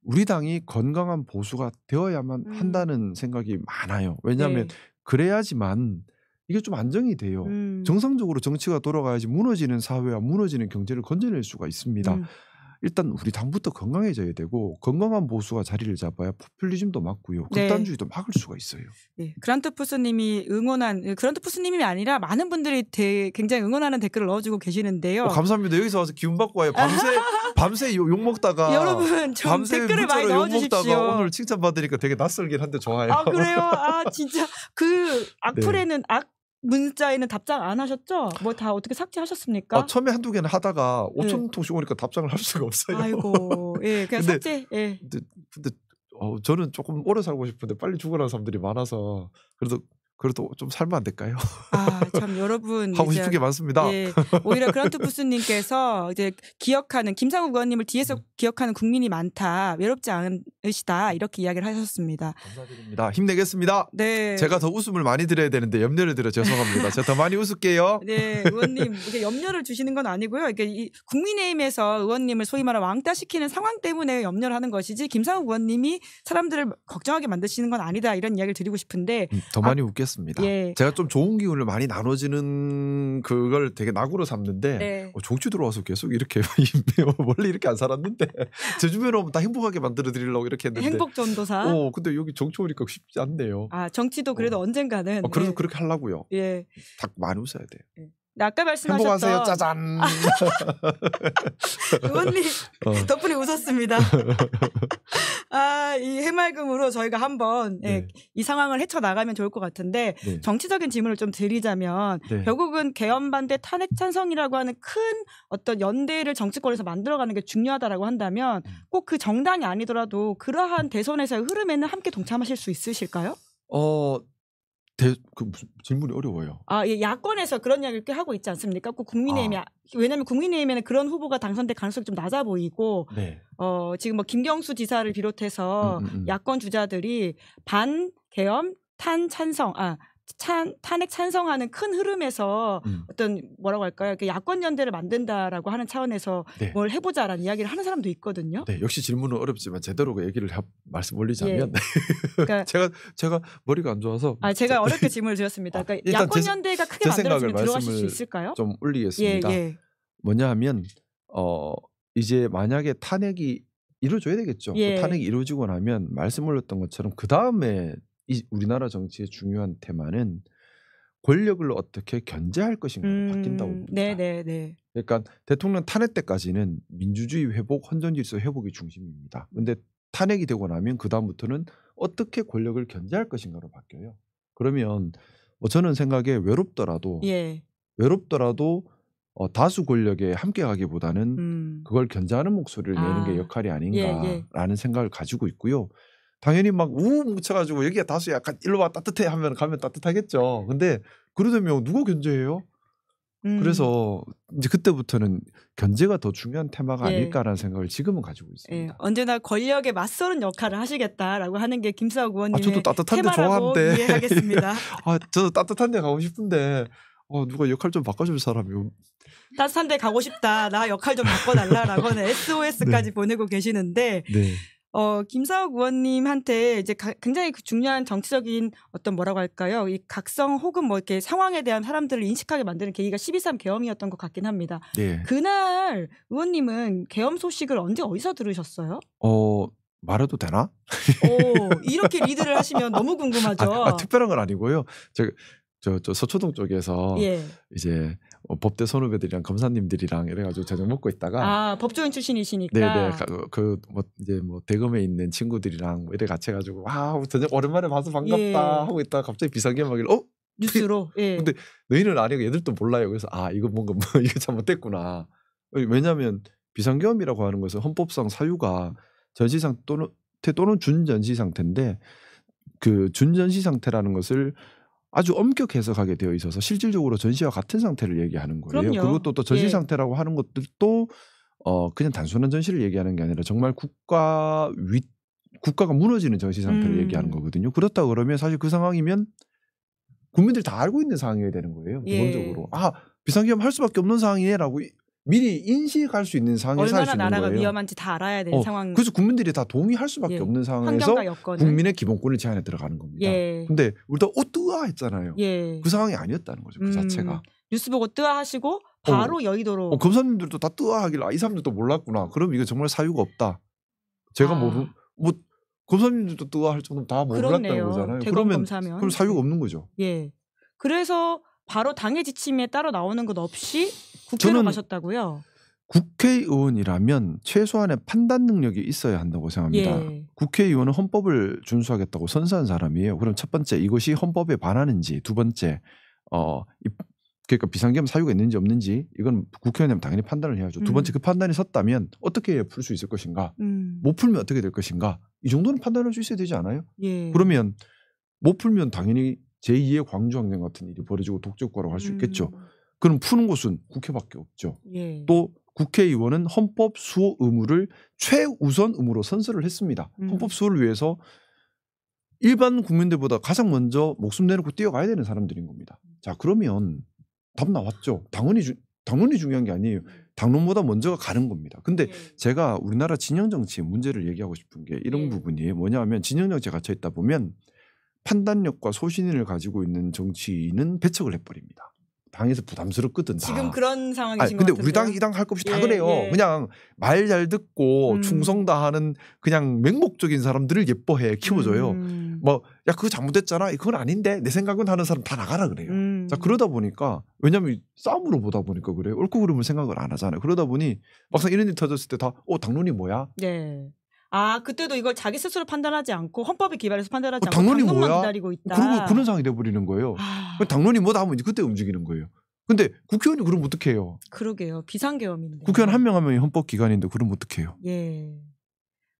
Speaker 2: 우리 당이 건강한 보수가 되어야만 한다는 생각이 많아요. 왜냐하면 그래야지만 이게 좀 안정이 돼요. 정상적으로 정치가 돌아가야지 무너지는 사회와 무너지는 경제를 건져낼 수가 있습니다. 일단 우리 당부터 건강해져야 되고 건강한 보수가 자리를 잡아야 포퓰리즘도 막고요. 극단주의도 막을 수가 있어요.
Speaker 1: 네. 그란트푸스님이 그란트푸스님이 아니라 많은 분들이 굉장히 응원하는 댓글을 넣어주고 계시는데요.
Speaker 2: 감사합니다. 여기서 와서 기운 받고 와요. 밤새 욕 먹다가
Speaker 1: 여러분 좀 댓글을 많이 넣어주십시오.
Speaker 2: 오늘 칭찬 받으니까 되게 낯설긴 한데 좋아요.
Speaker 1: 아 그래요? 아 진짜 그 악플에는 문자에는 답장 안 하셨죠? 뭐 다 어떻게 삭제하셨습니까?
Speaker 2: 처음에 한두 개는 하다가 5천 통씩 오니까 답장을 할 수가 없어요.
Speaker 1: 아이고, 그냥 삭제.
Speaker 2: 근데 저는 조금 오래 살고 싶은데 빨리 죽어라는 사람들이 많아서 그래도 좀 살면 안 될까요?
Speaker 1: 참 여러분
Speaker 2: 하고 싶은 게 많습니다.
Speaker 1: 오히려 그란트푸스님께서 이제 기억하는 김상욱 의원님을 뒤에서 기억하는 국민이 많다, 외롭지 않으시다 이렇게 이야기를 하셨습니다.
Speaker 2: 감사드립니다. 힘내겠습니다.
Speaker 1: 네.
Speaker 2: 제가 더 웃음을 많이 드려야 되는데 염려를 드려 죄송합니다. 제가 더 많이 웃을게요.
Speaker 1: 네, 의원님 이게 염려를 주시는 건 아니고요. 이게 이 국민의힘에서 의원님을 소위 말해 왕따시키는 상황 때문에 염려를 하는 것이지 김상욱 의원님이 사람들을 걱정하게 만드시는 건 아니다 이런 이야기를 드리고 싶은데
Speaker 2: 더 많이 웃겠습니다. 제가 좀 좋은 기운을 많이 나눠지는 그걸 되게 낙으로 삼는데 정치 들어와서 계속 이렇게 원래 이렇게 안 살았는데 제 주변에 오면 다 행복하게 만들어 드리려고 이렇게 했는데
Speaker 1: 행복 전도사.
Speaker 2: 근데 여기 정치 오니까 쉽지 않네요.
Speaker 1: 정치도 그래도 언젠가는.
Speaker 2: 그래도 그렇게 하려고요. 다 많이 웃어야 돼요.
Speaker 1: 아까 말씀하셨던
Speaker 2: 행복하세요. 짜잔.
Speaker 1: 의원님 덕분에 웃었습니다. 이 해맑음으로 저희가 한번 이 상황을 헤쳐나가면 좋을 것 같은데 정치적인 질문을 좀 드리자면 결국은 개헌 반대 탄핵 찬성이라고 하는 큰 어떤 연대를 정치권에서 만들어가는 게 중요하다라고 한다면 꼭 그 정당이 아니더라도 그러한 대선에서의 흐름에는 함께 동참하실 수 있으실까요?
Speaker 2: 질문이 어려워요.
Speaker 1: 야권에서 그런 이야기를 꽤 하고 있지 않습니까? 꼭 국민의힘이 왜냐하면 국민의힘에는 그런 후보가 당선될 가능성이 좀 낮아 보이고 지금 뭐 김경수 지사를 비롯해서 야권 주자들이 반 개헌 탄핵 찬성하는 큰 흐름에서 어떤 뭐라고 할까요? 야권 연대를 만든다라고 하는 차원에서 뭘 해보자라는 이야기를 하는 사람도 있거든요.
Speaker 2: 역시 질문은 어렵지만 제대로 얘기를 말씀 올리자면 그러니까 제가 머리가 안 좋아서
Speaker 1: 제가 어렵게 질문을 드렸습니다. 그러니까 야권 연대가 크게 만들어지면 들어가실 수 있을까요?
Speaker 2: 좀 올리겠습니다. 뭐냐 하면 이제 만약에 탄핵이 이루어져야 되겠죠. 탄핵이 이루어지고 나면 말씀 올렸던 것처럼 그 다음에 이 우리나라 정치의 중요한 테마는 권력을 어떻게 견제할 것인가로 바뀐다고 봅니다. 그러니까 대통령 탄핵 때까지는 민주주의 회복, 헌정질서 회복이 중심입니다. 그런데 탄핵이 되고 나면 그 다음부터는 어떻게 권력을 견제할 것인가로 바뀌어요. 그러면 저는 생각에 외롭더라도 다수 권력에 함께가기보다는 그걸 견제하는 목소리를 내는 게 역할이 아닌가라는 생각을 가지고 있고요. 당연히 막 뭉쳐가지고 여기가 다수 약간 일로 와 따뜻해 하면 가면 따뜻하겠죠. 근데 그러려면 누가 견제해요? 그래서 이제 그때부터는 견제가 더 중요한 테마가
Speaker 1: 예.
Speaker 2: 아닐까라는 생각을 지금은 가지고 있습니다.
Speaker 1: 예. 언제나 권력에 맞서는 역할을 하시겠다라고 하는 게 김사욱 의원님의
Speaker 2: 저도 따뜻한 데
Speaker 1: 테마라고
Speaker 2: 좋아하는데.
Speaker 1: 이해하겠습니다.
Speaker 2: 저도 따뜻한 데 가고 싶은데 누가 역할 좀 바꿔줄 사람이
Speaker 1: 따뜻한 데 가고 싶다. 나 역할 좀 바꿔달라라고는 SOS까지 보내고 계시는데
Speaker 2: 네.
Speaker 1: 김사욱 의원님한테 이제 굉장히 중요한 정치적인 어떤 뭐라고 할까요? 이 각성 혹은 뭐 이렇게 상황에 대한 사람들을 인식하게 만드는 계기가 12.3 계엄이었던 것 같긴 합니다.
Speaker 2: 네.
Speaker 1: 그날 의원님은 계엄 소식을 언제 어디서 들으셨어요?
Speaker 2: 말해도 되나?
Speaker 1: 이렇게 리드를 하시면 너무 궁금하죠.
Speaker 2: 특별한 건 아니고요. 저 서초동 쪽에서
Speaker 1: 예.
Speaker 2: 이제 법대 선후배들이랑 검사님들이랑 이래가지고 저녁 먹고 있다가
Speaker 1: 법조인 출신이시니까
Speaker 2: 네네 이제 대검에 있는 친구들이랑 이래 같이 해가지고 저녁 오랜만에 봐서 반갑다
Speaker 1: 예.
Speaker 2: 하고 있다가 갑자기 비상계엄하길래
Speaker 1: 뉴스로 예.
Speaker 2: 근데 너희는 아니고 얘들도 몰라요. 그래서 이거 뭔가 이거 잘못됐구나. 왜냐하면 비상계엄이라고 하는 것은 헌법상 사유가 전시 상태 또는 준전시 상태인데 그 준전시 상태라는 것을 아주 엄격 해석하게 되어 있어서 실질적으로 전시와 같은 상태를 얘기하는 거예요.
Speaker 1: 그럼요.
Speaker 2: 그리고 또 전시 상태라고 하는 것들도 그냥 단순한 전시를 얘기하는 게 아니라 정말 국가가 무너지는 전시 상태를 얘기하는 거거든요. 그렇다 그러면 사실 그 상황이면 국민들이 다 알고 있는 상황이어야 되는 거예요. 기본적으로 비상계엄 할 수밖에 없는 상황이네라고 미리 인식할 수 있는 상황에서 할 수 있는
Speaker 1: 얼마나 나라가
Speaker 2: 거예요.
Speaker 1: 위험한지 다 알아야 되는 상황.
Speaker 2: 그래서 국민들이 다 동의할 수밖에 없는 상황에서 국민의 기본권을 제한에 들어가는 겁니다. 근데 우리 다 뜨아했잖아요. 그 상황이 아니었다는 거죠. 그 자체가.
Speaker 1: 뉴스 보고 뜨아하시고 바로 여의도로.
Speaker 2: 검사님들도 다 뜨아하길래 이 사람들도 몰랐구나. 그럼 이거 정말 사유가 없다. 제가 검사님들도 뜨아할 정도면 다 몰랐다는 거잖아요. 그러면 사유가 없는 거죠.
Speaker 1: 예. 그래서 바로 당의 지침에 따로 나오는 것 없이 국회로 가셨다고요?
Speaker 2: 국회의원이라면 최소한의 판단 능력이 있어야 한다고 생각합니다. 국회의원은 헌법을 준수하겠다고 선서한 사람이에요. 그럼 첫 번째 이것이 헌법에 반하는지, 두 번째 그러니까 비상계엄 사유가 있는지 없는지 이건 국회의원이면 당연히 판단을 해야죠. 두 번째 그 판단이 섰다면 어떻게 풀 수 있을 것인가, 못 풀면 어떻게 될 것인가, 이 정도는 판단할 수 있어야 되지 않아요? 그러면 못 풀면 당연히 제2의 광주항쟁 같은 일이 벌어지고 독재국가로 갈 수 있겠죠. 그럼 푸는 곳은 국회밖에 없죠. 또 국회의원은 헌법 수호 의무를 최우선 의무로 선서를 했습니다. 헌법 수호를 위해서 일반 국민들보다 가장 먼저 목숨 내놓고 뛰어가야 되는 사람들인 겁니다. 자, 그러면 답 나왔죠. 당론이 중요한 게 아니에요. 당론보다 먼저가 가는 겁니다. 근데 제가 우리나라 진영 정치의 문제를 얘기하고 싶은 게 이런 부분이에요. 뭐냐면 진영 정치에 갇혀 있다 보면 판단력과 소신을 가지고 있는 정치인은 배척을 해버립니다. 당에서 부담스럽거든.
Speaker 1: 지금 그런 상황이신 것
Speaker 2: 근데
Speaker 1: 같은데요.
Speaker 2: 우리 당 이 당 할 것 없이 다 그래요. 그냥 말 잘 듣고 충성 다하는 그냥 맹목적인 사람들을 예뻐해 키워줘요. 야 그거 잘못됐잖아. 그건 아닌데 내 생각은 하는 사람 다 나가라 그래요. 자 그러다 보니까 왜냐하면 싸움으로 보다 보니까 그래요. 옳고 그름을 생각을 안 하잖아요. 그러다 보니 막상 이런 일 터졌을 때 다 당론이 뭐야?
Speaker 1: 네. 그때도 이걸 자기 스스로 판단하지 않고 헌법에 기반해서 판단하지 않고
Speaker 2: 당론이
Speaker 1: 당론만
Speaker 2: 뭐야?
Speaker 1: 기다리고 있다.
Speaker 2: 그런 상황이 돼버리는 거예요. 당론이 뭐다 하면 이제 그때 움직이는 거예요. 근데 국회의원이 그러면 어떻게 해요?
Speaker 1: 그러게요. 비상계엄인데.
Speaker 2: 국회의원 한 명 한 명이 헌법기관인데 그러면 어떻게 해요?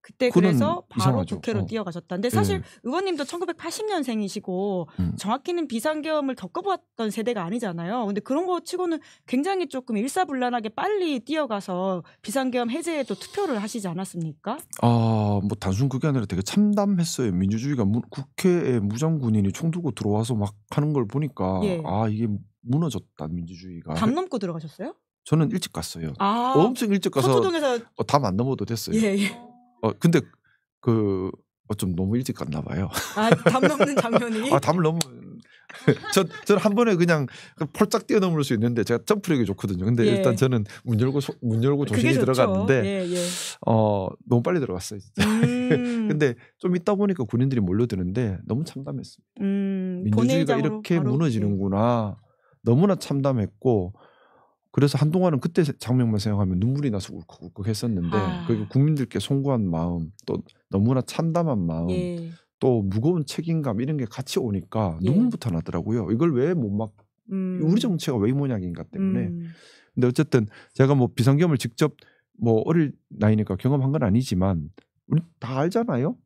Speaker 1: 그때 그래서 바로
Speaker 2: 이상하죠.
Speaker 1: 국회로 뛰어가셨다는데 사실 의원님도 1980년생이시고 정확히는 비상계엄을 겪어봤던 세대가 아니잖아요. 근데 그런 거 치고는 굉장히 조금 일사불란하게 빨리 뛰어가서 비상계엄 해제에 또 투표를 하시지 않았습니까?
Speaker 2: 단순 그게 아니라 되게 참담했어요. 민주주의가 국회에 무장군인이 총 들고 들어와서 막 하는 걸 보니까 이게 무너졌다 민주주의가.
Speaker 1: 담 넘고 들어가셨어요?
Speaker 2: 저는 일찍 갔어요. 엄청 일찍 가서
Speaker 1: 서초동에서
Speaker 2: 담 안 넘어도 됐어요. 근데 좀 너무 일찍 갔나 봐요.
Speaker 1: 담 넘는 장면이.
Speaker 2: 담을 넘으면 저는 한 번에 그냥 폴짝 뛰어넘을 수 있는데 제가 점프력이 좋거든요. 근데 일단 저는 문 열고 조심히 들어갔는데 너무 빨리 들어갔어요. 진짜. 근데 좀 있다 보니까 군인들이 몰려드는데 너무 참담했습니다. 민주주의가 이렇게 무너지는구나. 너무나 참담했고 그래서 한동안은 그때 장면만 생각하면 눈물이 나서 울컥울컥 했었는데 그리고 국민들께 송구한 마음 또 너무나 참담한 마음 또 무거운 책임감 이런 게 같이 오니까 눈물부터 나더라고요. 이걸 왜 못 막 우리 정치가 왜 이 모양인가 때문에. 근데 어쨌든 제가 비상계엄을 직접 어릴 나이니까 경험한 건 아니지만 우리 다 알잖아요.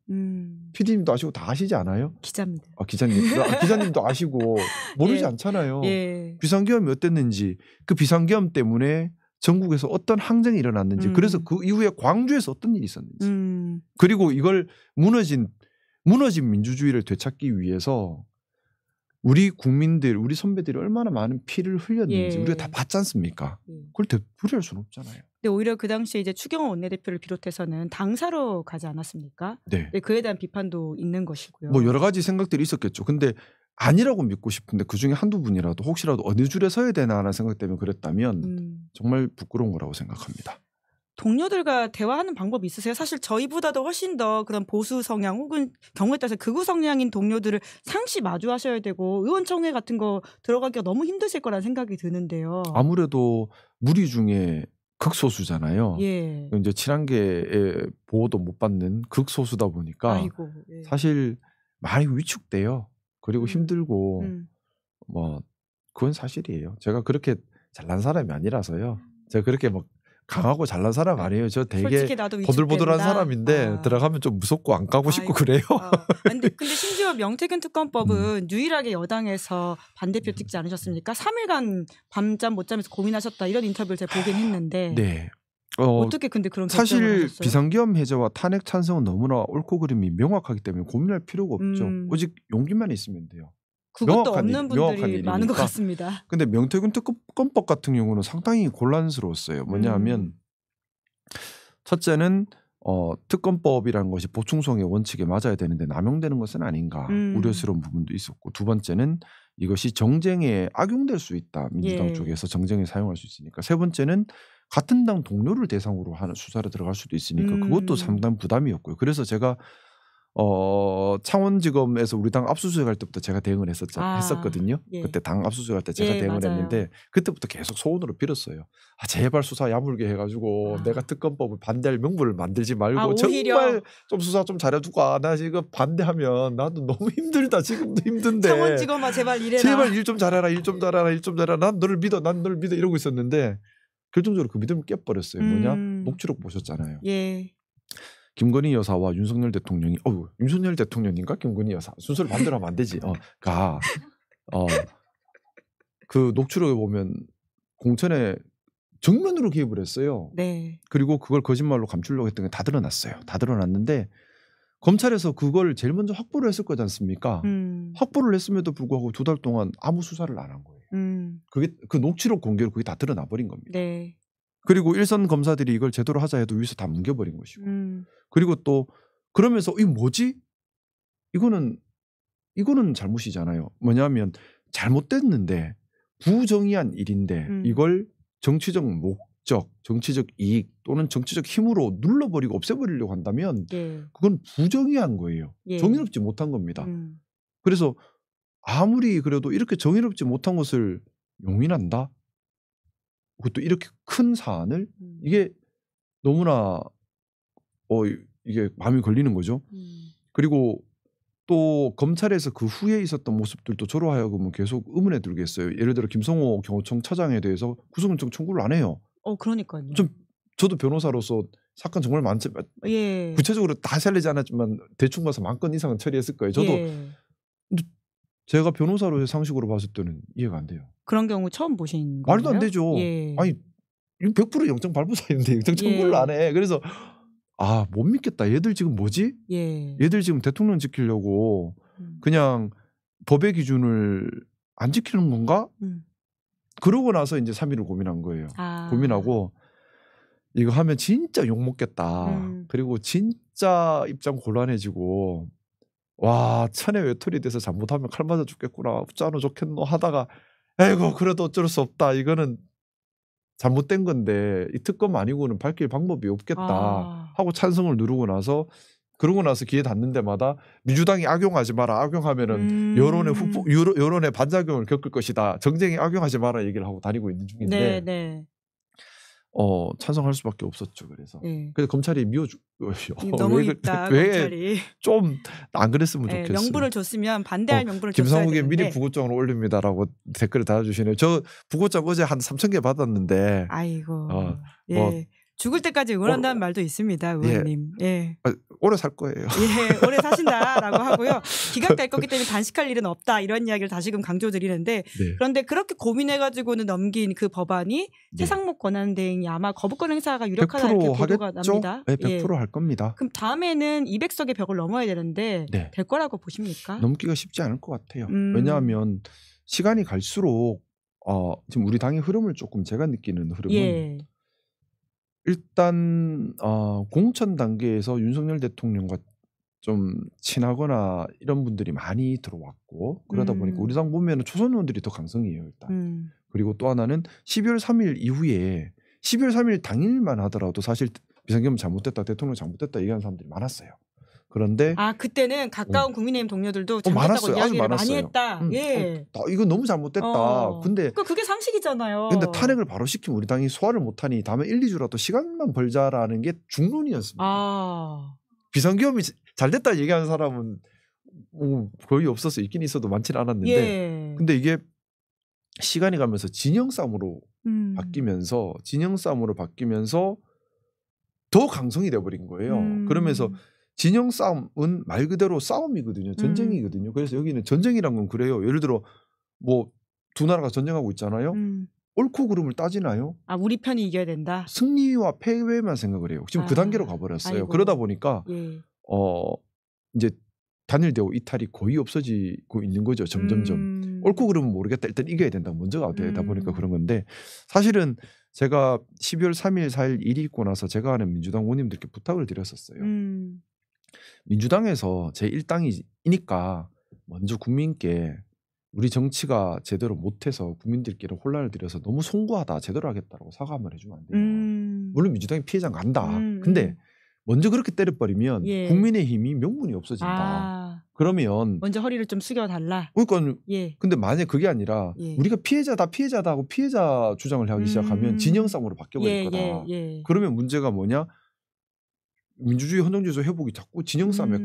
Speaker 2: PD님도 아시고 다 아시지 않아요?
Speaker 1: 기자입니다.
Speaker 2: 기자님도 아시고 모르지
Speaker 1: 예.
Speaker 2: 않잖아요.
Speaker 1: 예.
Speaker 2: 비상계엄이 어땠는지, 그 비상계엄 때문에 전국에서 어떤 항쟁이 일어났는지, 그래서 그 이후에 광주에서 어떤 일이 있었는지, 그리고 이걸 무너진 민주주의를 되찾기 위해서 우리 국민들, 우리 선배들이 얼마나 많은 피를 흘렸는지 우리가 다 봤지 않습니까? 그걸 되풀이할 수는 없잖아요.
Speaker 1: 근데 오히려 그 당시에 이제 추경호 원내대표를 비롯해서는 당사로 가지 않았습니까?
Speaker 2: 네.
Speaker 1: 그에 대한 비판도 있는 것이고요.
Speaker 2: 뭐 여러 가지 생각들이 있었겠죠. 근데 아니라고 믿고 싶은데 그 중에 한두 분이라도 혹시라도 어느 줄에 서야 되나 하는 생각 때문에 그랬다면 정말 부끄러운 거라고 생각합니다.
Speaker 1: 동료들과 대화하는 방법이 있으세요? 사실 저희보다도 훨씬 더 그런 보수 성향 혹은 경우에 따라서 극우 성향인 동료들을 상시 마주하셔야 되고 의원총회 같은 거 들어가기가 너무 힘드실 거라는 생각이 드는데요.
Speaker 2: 아무래도 무리 중에 극소수잖아요.
Speaker 1: 예.
Speaker 2: 이제 친한계의 보호도 못 받는 극소수다 보니까
Speaker 1: 아이고, 예.
Speaker 2: 사실 많이 위축돼요. 그리고 힘들고 뭐 그건 사실이에요. 제가 그렇게 잘난 사람이 아니라서요. 제가 그렇게 막 강하고 잘난 사람 아니에요. 저 되게 보들보들한 사람인데 들어가면 좀 무섭고 안 가고 싶고 그래요.
Speaker 1: 근데 심지어 명태균 특검법은 유일하게 여당에서 반대표 찍지 않으셨습니까? 3일간 밤잠 못 자면서 고민하셨다 이런 인터뷰를 제가 보긴 했는데
Speaker 2: 네.
Speaker 1: 어떻게 근데 그런 결정을
Speaker 2: 사실
Speaker 1: 하셨어요?
Speaker 2: 비상계엄 해제와 탄핵 찬성은 너무나 옳고 그름이 명확하기 때문에 고민할 필요가 없죠. 오직 용기만 있으면 돼요.
Speaker 1: 그것도 없는 분들이 많은 것 같습니다.
Speaker 2: 근데 명태균 특검법 같은 경우는 상당히 곤란스러웠어요. 뭐냐하면 첫째는 특검법이라는 것이 보충성의 원칙에 맞아야 되는데 남용되는 것은 아닌가 우려스러운 부분도 있었고, 두 번째는 이것이 정쟁에 악용될 수 있다. 민주당 쪽에서 정쟁에 사용할 수 있으니까. 세 번째는 같은 당 동료를 대상으로 하는 수사를 들어갈 수도 있으니까 그것도 상당 부담이었고요. 그래서 제가 창원지검에서 우리 당 압수수색할 때부터 제가 대응을 했었거든요. 그때 당 압수수색할 때 제가 대응을 했는데 그때부터 계속 소원으로 빌었어요. 제발 수사 야물게 해가지고 내가 특검법을 반대할 명분을 만들지 말고 정말 좀 수사 좀 잘해주고. 나 지금 반대하면 나도 너무 힘들다. 지금도 힘든데.
Speaker 1: 창원지검아 제발 이래라.
Speaker 2: 제발 일 좀 잘해라. 일 좀 잘해라. 일 좀 잘해라. 난 너를 믿어. 이러고 있었는데 결정적으로 그 믿음을 깨버렸어요. 뭐냐? 녹취록 보셨잖아요.
Speaker 1: 예.
Speaker 2: 김건희 여사와 윤석열 대통령이 윤석열 대통령인가 김건희 여사 순서를 반대로 하면 안 되지. 그 녹취록에 보면 공천에 정면으로 개입을 했어요.
Speaker 1: 네.
Speaker 2: 그리고 그걸 거짓말로 감추려고 했던 게 다 드러났어요. 다 드러났는데 검찰에서 그걸 제일 먼저 확보를 했을 거지 않습니까? 확보를 했음에도 불구하고 2달 동안 아무 수사를 안 한 거예요. 그게 그 녹취록 공개로 그게 다 드러나 버린 겁니다.
Speaker 1: 네.
Speaker 2: 그리고 일선 검사들이 이걸 제대로 하자 해도 위에서 다 뭉개버린 것이고. 그리고 또 그러면서 이 뭐지? 이거는 잘못이잖아요. 뭐냐면 잘못됐는데 부정의한 일인데 이걸 정치적 목적, 정치적 이익 또는 정치적 힘으로 눌러버리고 없애버리려고 한다면 그건 부정의한 거예요. 정의롭지 못한 겁니다. 그래서 아무리 그래도 이렇게 정의롭지 못한 것을 용인한다? 그것도 이렇게 큰 사안을 이게 너무나 이게 마음이 걸리는 거죠. 그리고 또 검찰에서 그 후에 있었던 모습들도 저로 하여금은 계속 의문에 들게 했어요. 예를 들어 김성호 경호청 차장에 대해서 구속영장 청구를 안 해요.
Speaker 1: 그러니까요.
Speaker 2: 저도 변호사로서 사건 정말 많지. 구체적으로 다 살리지 않았지만 대충 봐서 10,000건 이상은 처리했을 거예요. 저도. 근데 제가 변호사로의 상식으로 봤을 때는 이해가 안 돼요.
Speaker 1: 그런 경우 처음 보신 거예요?
Speaker 2: 말도 안 되죠. 아니 100% 영장 발부사인데 영장 청구를 안 해. 그래서 못 믿겠다. 얘들 지금 뭐지? 얘들 지금 대통령 지키려고 그냥 법의 기준을 안 지키는 건가? 그러고 나서 이제 3일을 고민한 거예요. 고민하고 이거 하면 진짜 욕먹겠다. 그리고 진짜 입장 곤란해지고 천에 외톨이 돼서 잘못하면 칼 맞아 죽겠구나. 짜노 좋겠노 하다가 에이고 그래도 어쩔 수 없다. 이거는 잘못된 건데 이 특검 아니고는 밝힐 방법이 없겠다 하고 찬성을 누르고 나서 그러고 나서 기회 닿는 데마다 민주당이 악용하지 마라. 악용하면은 여론의 반작용을 겪을 것이다. 정쟁에 악용하지 마라 얘기를 하고 다니고 있는 중인데 찬성할 수밖에 없었죠. 그래서 검찰이 미워줘요.
Speaker 1: 너무 있다. 검찰이
Speaker 2: 좀 안 그랬으면 좋겠어요.
Speaker 1: 명분을 줬으면 반대할 명분을 줬어야 되는데.
Speaker 2: 김상욱이 미리 부고장을 올립니다라고 댓글을 달아주시네요. 저 부고장 어제 한 3,000개 받았는데.
Speaker 1: 아이고. 죽을 때까지 응원한다는 말도 있습니다, 의원님. 예.
Speaker 2: 오래 살 거예요.
Speaker 1: 예, 오래 사신다라고 하고요. 기각 갈 거기 때문에 단식할 일은 없다 이런 이야기를 다시금 강조드리는데 그런데 그렇게 고민해가지고는 넘긴 그 법안이 최상목 권한대행이 아마 거부권 행사가 유력하다 이렇게 보도가 납니다.
Speaker 2: 네, 100% 할 겁니다.
Speaker 1: 그럼 다음에는 200석의 벽을 넘어야 되는데 될 거라고 보십니까?
Speaker 2: 넘기가 쉽지 않을 것 같아요. 왜냐하면 시간이 갈수록 지금 우리 당의 흐름을 조금 제가 느끼는 흐름은 일단 공천 단계에서 윤석열 대통령과 좀 친하거나 이런 분들이 많이 들어왔고 그러다 보니까 우리 당 보면은 초선 의원들이 더 강성이에요 일단. 그리고 또 하나는 12월 3일 이후에 12월 3일 당일만 하더라도 사실 비상계엄 잘못됐다, 대통령 잘못됐다 얘기하는 사람들이 많았어요. 그런데
Speaker 1: 그때는 가까운 국민의힘 동료들도 잘못됐다고 이야기를 많이 했다.
Speaker 2: 이거 너무 잘못됐다. 근데
Speaker 1: 그게 상식이잖아요.
Speaker 2: 근데 탄핵을 바로 시키면 우리 당이 소화를 못하니 다음에 1, 2주라도 시간만 벌자라는 게 중론이었습니다. 비상계엄이 잘 됐다 얘기하는 사람은 거의 없어서 있긴 있어도 많지는 않았는데 근데 이게 시간이 가면서 진영 싸움으로 바뀌면서 더 강성이 돼버린 거예요. 그러면서 진영 싸움은 말 그대로 싸움이거든요. 전쟁이거든요. 그래서 여기는 전쟁이란 건 그래요. 예를 들어 뭐 두 나라가 전쟁하고 있잖아요. 옳고 그름을 따지나요?
Speaker 1: 우리 편이 이겨야 된다.
Speaker 2: 승리와 패배만 생각을 해요. 지금 그 단계로 가버렸어요. 아이고. 그러다 보니까 이제 단일 대우 이탈이 거의 없어지고 있는 거죠. 점점점. 옳고 그름은 모르겠다. 일단 이겨야 된다. 먼저가 되다 보니까 그런 건데 사실은 제가 12월 3일, 4일 일이 있고 나서 제가 아는 민주당 의원님들께 부탁을 드렸었어요. 민주당에서 제1당이니까 먼저 국민께 우리 정치가 제대로 못해서 국민들끼리 혼란을 드려서 너무 송구하다. 제대로 하겠다라고 사과 한번 해주면 안 돼요. 물론 민주당이 피해자는 간다. 근데 먼저 그렇게 때려버리면 국민의힘이 명분이 없어진다. 그러면
Speaker 1: 먼저 허리를 좀 숙여달라.
Speaker 2: 그러니까 근데 만약 그게 아니라 우리가 피해자다 하고 피해자 주장을 하기 시작하면 진영 싸움으로 바뀌어버릴 거다. 그러면 문제가 뭐냐? 민주주의 헌정제도 회복이 자꾸 진영 싸움에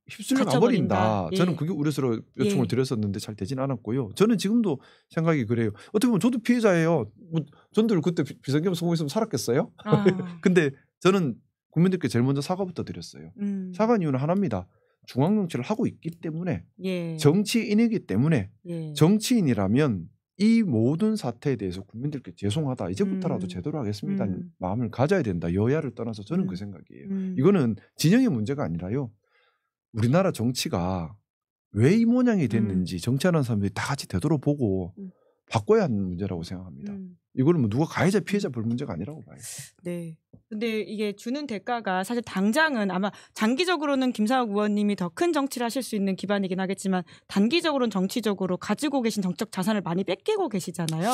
Speaker 2: 휩쓸려 가버린다. 저는 그게 우려스러워 요청을 드렸었는데 잘 되진 않았고요. 저는 지금도 생각이 그래요. 어떻게 보면 저도 피해자예요. 뭐 전들 그때 비상계엄 성공했으면 살았겠어요? 근데 저는 국민들께 제일 먼저 사과부터 드렸어요. 사과 이유는 하나입니다. 중앙 정치를 하고 있기 때문에 정치인이기 때문에 정치인이라면 이 모든 사태에 대해서 국민들께 죄송하다. 이제부터라도 제대로 하겠습니다. 마음을 가져야 된다. 여야를 떠나서 저는 그 생각이에요. 이거는 진영의 문제가 아니라요. 우리나라 정치가 왜 이 모양이 됐는지 정치하는 사람들이 다 같이 되돌아보고 바꿔야 하는 문제라고 생각합니다. 이거는 뭐 누가 가해자 피해자 볼 문제가 아니라고 봐요.
Speaker 1: 네. 근데 이게 주는 대가가 사실 당장은 아마 장기적으로는 김상욱 의원님이 더 큰 정치를 하실 수 있는 기반이긴 하겠지만 단기적으로는 정치적으로 가지고 계신 정적 자산을 많이 뺏기고 계시잖아요.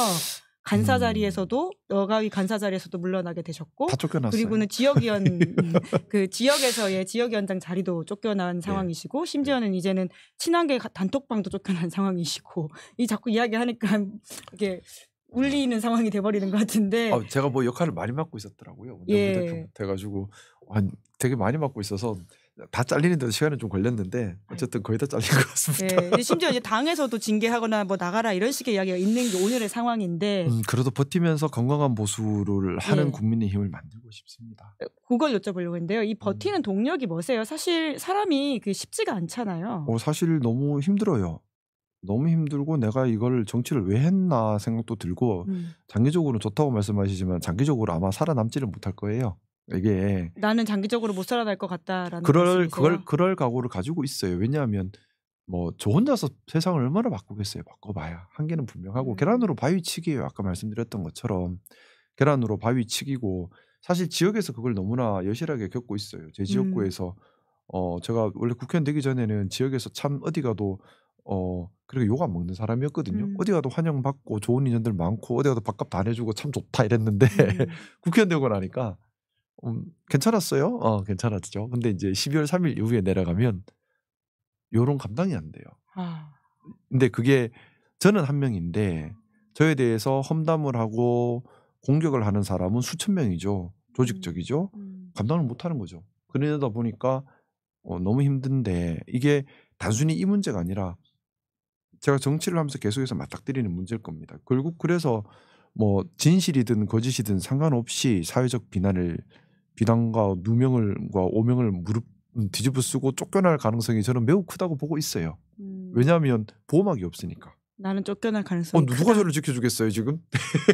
Speaker 1: 간사 자리에서도 여가위 간사 자리에서도 물러나게 되셨고
Speaker 2: 다 쫓겨났어요.
Speaker 1: 그리고는 지역위원 그 지역에서의 지역위원장 자리도 쫓겨난 상황이시고 심지어는 이제는 친한계 단톡방도 쫓겨난 상황이시고 이 자꾸 이야기하니까 이게 울리는 상황이 돼버리는 것 같은데
Speaker 2: 제가 뭐 역할을 많이 맡고 있었더라고요. 대표 돼가지고 되게 많이 맡고 있어서 다 잘리는데도 시간은 좀 걸렸는데 어쨌든 거의 다 잘린 것 같습니다.
Speaker 1: 심지어 이제 당에서도 징계하거나 뭐 나가라 이런 식의 이야기가 있는 게 오늘의 상황인데
Speaker 2: 그래도 버티면서 건강한 보수를 하는 국민의힘을 만들고 싶습니다.
Speaker 1: 그걸 여쭤보려고 했는데요. 이 버티는 동력이 뭐세요? 사실 사람이 쉽지가 않잖아요.
Speaker 2: 사실 너무 힘들어요. 너무 힘들고 내가 이걸 정치를 왜 했나 생각도 들고 장기적으로 좋다고 말씀하시지만 장기적으로 아마 살아남지를 못할 거예요. 이게
Speaker 1: 나는 장기적으로 못 살아날 것 같다라는 말씀이세요?
Speaker 2: 그럴 각오를 가지고 있어요. 왜냐하면 뭐 저 혼자서 세상을 얼마나 바꾸겠어요. 바꿔봐야 한계는 분명하고 계란으로 바위 치기예요. 아까 말씀드렸던 것처럼 계란으로 바위 치기고 사실 지역에서 그걸 너무나 여실하게 겪고 있어요. 제 지역구에서 제가 원래 국회의원 되기 전에는 지역에서 참 어디 가도 그렇게 욕 안 먹는 사람이었거든요. 어디 가도 환영받고 좋은 인연들 많고 어디 가도 밥값 다 내주고 참 좋다 이랬는데 국회의원 되고 나니까 괜찮았어요. 괜찮았죠. 근데 이제 12월 3일 이후에 내려가면 요런 감당이 안 돼요. 근데 그게 저는 한 명인데 저에 대해서 험담을 하고 공격을 하는 사람은 수천 명이죠. 조직적이죠. 감당을 못 하는 거죠. 그러다 보니까 너무 힘든데 이게 단순히 이 문제가 아니라 제가 정치를 하면서 계속해서 맞닥뜨리는 문제일 겁니다. 결국 그래서 뭐 진실이든 거짓이든 상관없이 사회적 비난과 누명과 오명을 뒤집어 쓰고 쫓겨날 가능성이 저는 매우 크다고 보고 있어요. 왜냐하면 보호막이 없으니까.
Speaker 1: 나는 쫓겨날 가능성이
Speaker 2: 누가 저를 지켜주겠어요 지금?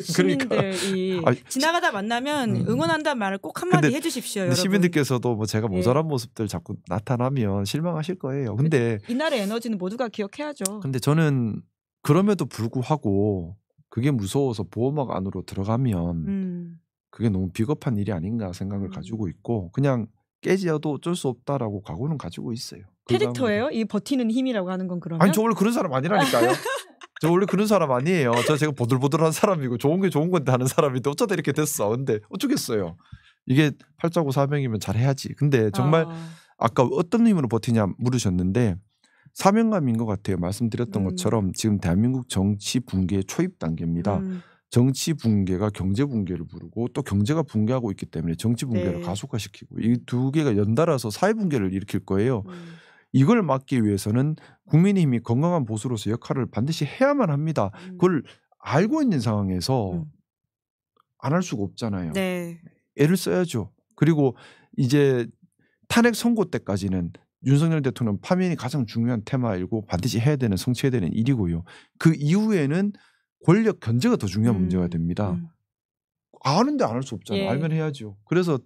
Speaker 1: 시민들이 그러니까. 지나가다 만나면 응원한다는 말을 꼭 한마디 해주십시오. 여러분.
Speaker 2: 시민들께서도 뭐 제가 모자란 모습들 자꾸 나타나면 실망하실 거예요. 근데
Speaker 1: 이날의 에너지는 모두가 기억해야죠.
Speaker 2: 근데 저는 그럼에도 불구하고 그게 무서워서 보호막 안으로 들어가면 그게 너무 비겁한 일이 아닌가 생각을 가지고 있고 그냥 깨지어도 어쩔 수 없다라고 각오는 가지고 있어요.
Speaker 1: 캐릭터예요? 이 버티는 힘이라고 하는 건 그러면?
Speaker 2: 아니 저 원래 그런 사람 아니라니까요. 저 원래 그런 사람 아니에요. 제가 보들보들한 사람이고 좋은 게 좋은 건데 하는 사람인데 어쩌다 이렇게 됐어. 근데 어쩌겠어요. 이게 팔자고 사명이면 잘해야지. 근데 정말 아까 어떤 힘으로 버티냐 물으셨는데 사명감인 것 같아요. 말씀드렸던 것처럼 지금 대한민국 정치 붕괴의 초입 단계입니다. 정치 붕괴가 경제 붕괴를 부르고 또 경제가 붕괴하고 있기 때문에 정치 붕괴를 가속화시키고 이 두 개가 연달아서 사회 붕괴를 일으킬 거예요. 이걸 막기 위해서는 국민의힘이 건강한 보수로서 역할을 반드시 해야만 합니다. 그걸 알고 있는 상황에서 안 할 수가 없잖아요.
Speaker 1: 네.
Speaker 2: 애를 써야죠. 그리고 이제 탄핵 선고 때까지는 윤석열 대통령 파면이 가장 중요한 테마이고 반드시 해야 되는 성취해야 되는 일이고요. 그 이후에는 권력 견제가 더 중요한 문제가 됩니다. 아는데 안 할 수 없잖아요. 알면 해야죠. 그래서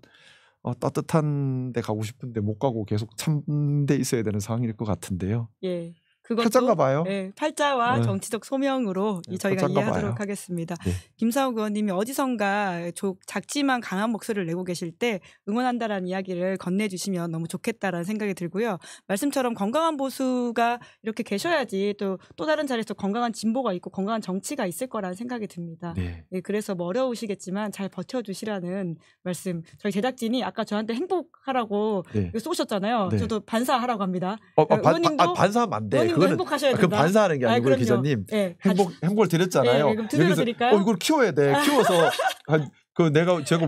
Speaker 2: 따뜻한 데 가고 싶은데 못 가고 계속 참돼 있어야 되는 상황일 것 같은데요.
Speaker 1: 예. 그것도
Speaker 2: 팔자인가 봐요.
Speaker 1: 네, 팔자와 정치적 소명으로 저희가 이해하도록
Speaker 2: 봐요.
Speaker 1: 하겠습니다.
Speaker 2: 네.
Speaker 1: 김상욱 의원님이 어디선가 작지만 강한 목소리를 내고 계실 때 응원한다라는 이야기를 건네주시면 너무 좋겠다라는 생각이 들고요. 말씀처럼 건강한 보수가 이렇게 계셔야지 또 다른 자리에서 건강한 진보가 있고 건강한 정치가 있을 거라는 생각이 듭니다.
Speaker 2: 네.
Speaker 1: 네, 그래서 뭐 어려우시겠지만 잘 버텨주시라는 말씀. 저희 제작진이 아까 저한테 행복하라고 쏘셨잖아요.
Speaker 2: 네.
Speaker 1: 저도 반사하라고 합니다.
Speaker 2: 의원님도 반사하면 안 돼.
Speaker 1: 그건 행복하셔야 된다.
Speaker 2: 그 반사하는 게 아니고요, 기자님.
Speaker 1: 네.
Speaker 2: 행복을 드렸잖아요.
Speaker 1: 그럼 드릴까요?
Speaker 2: 이걸 키워야 돼. 키워서 제가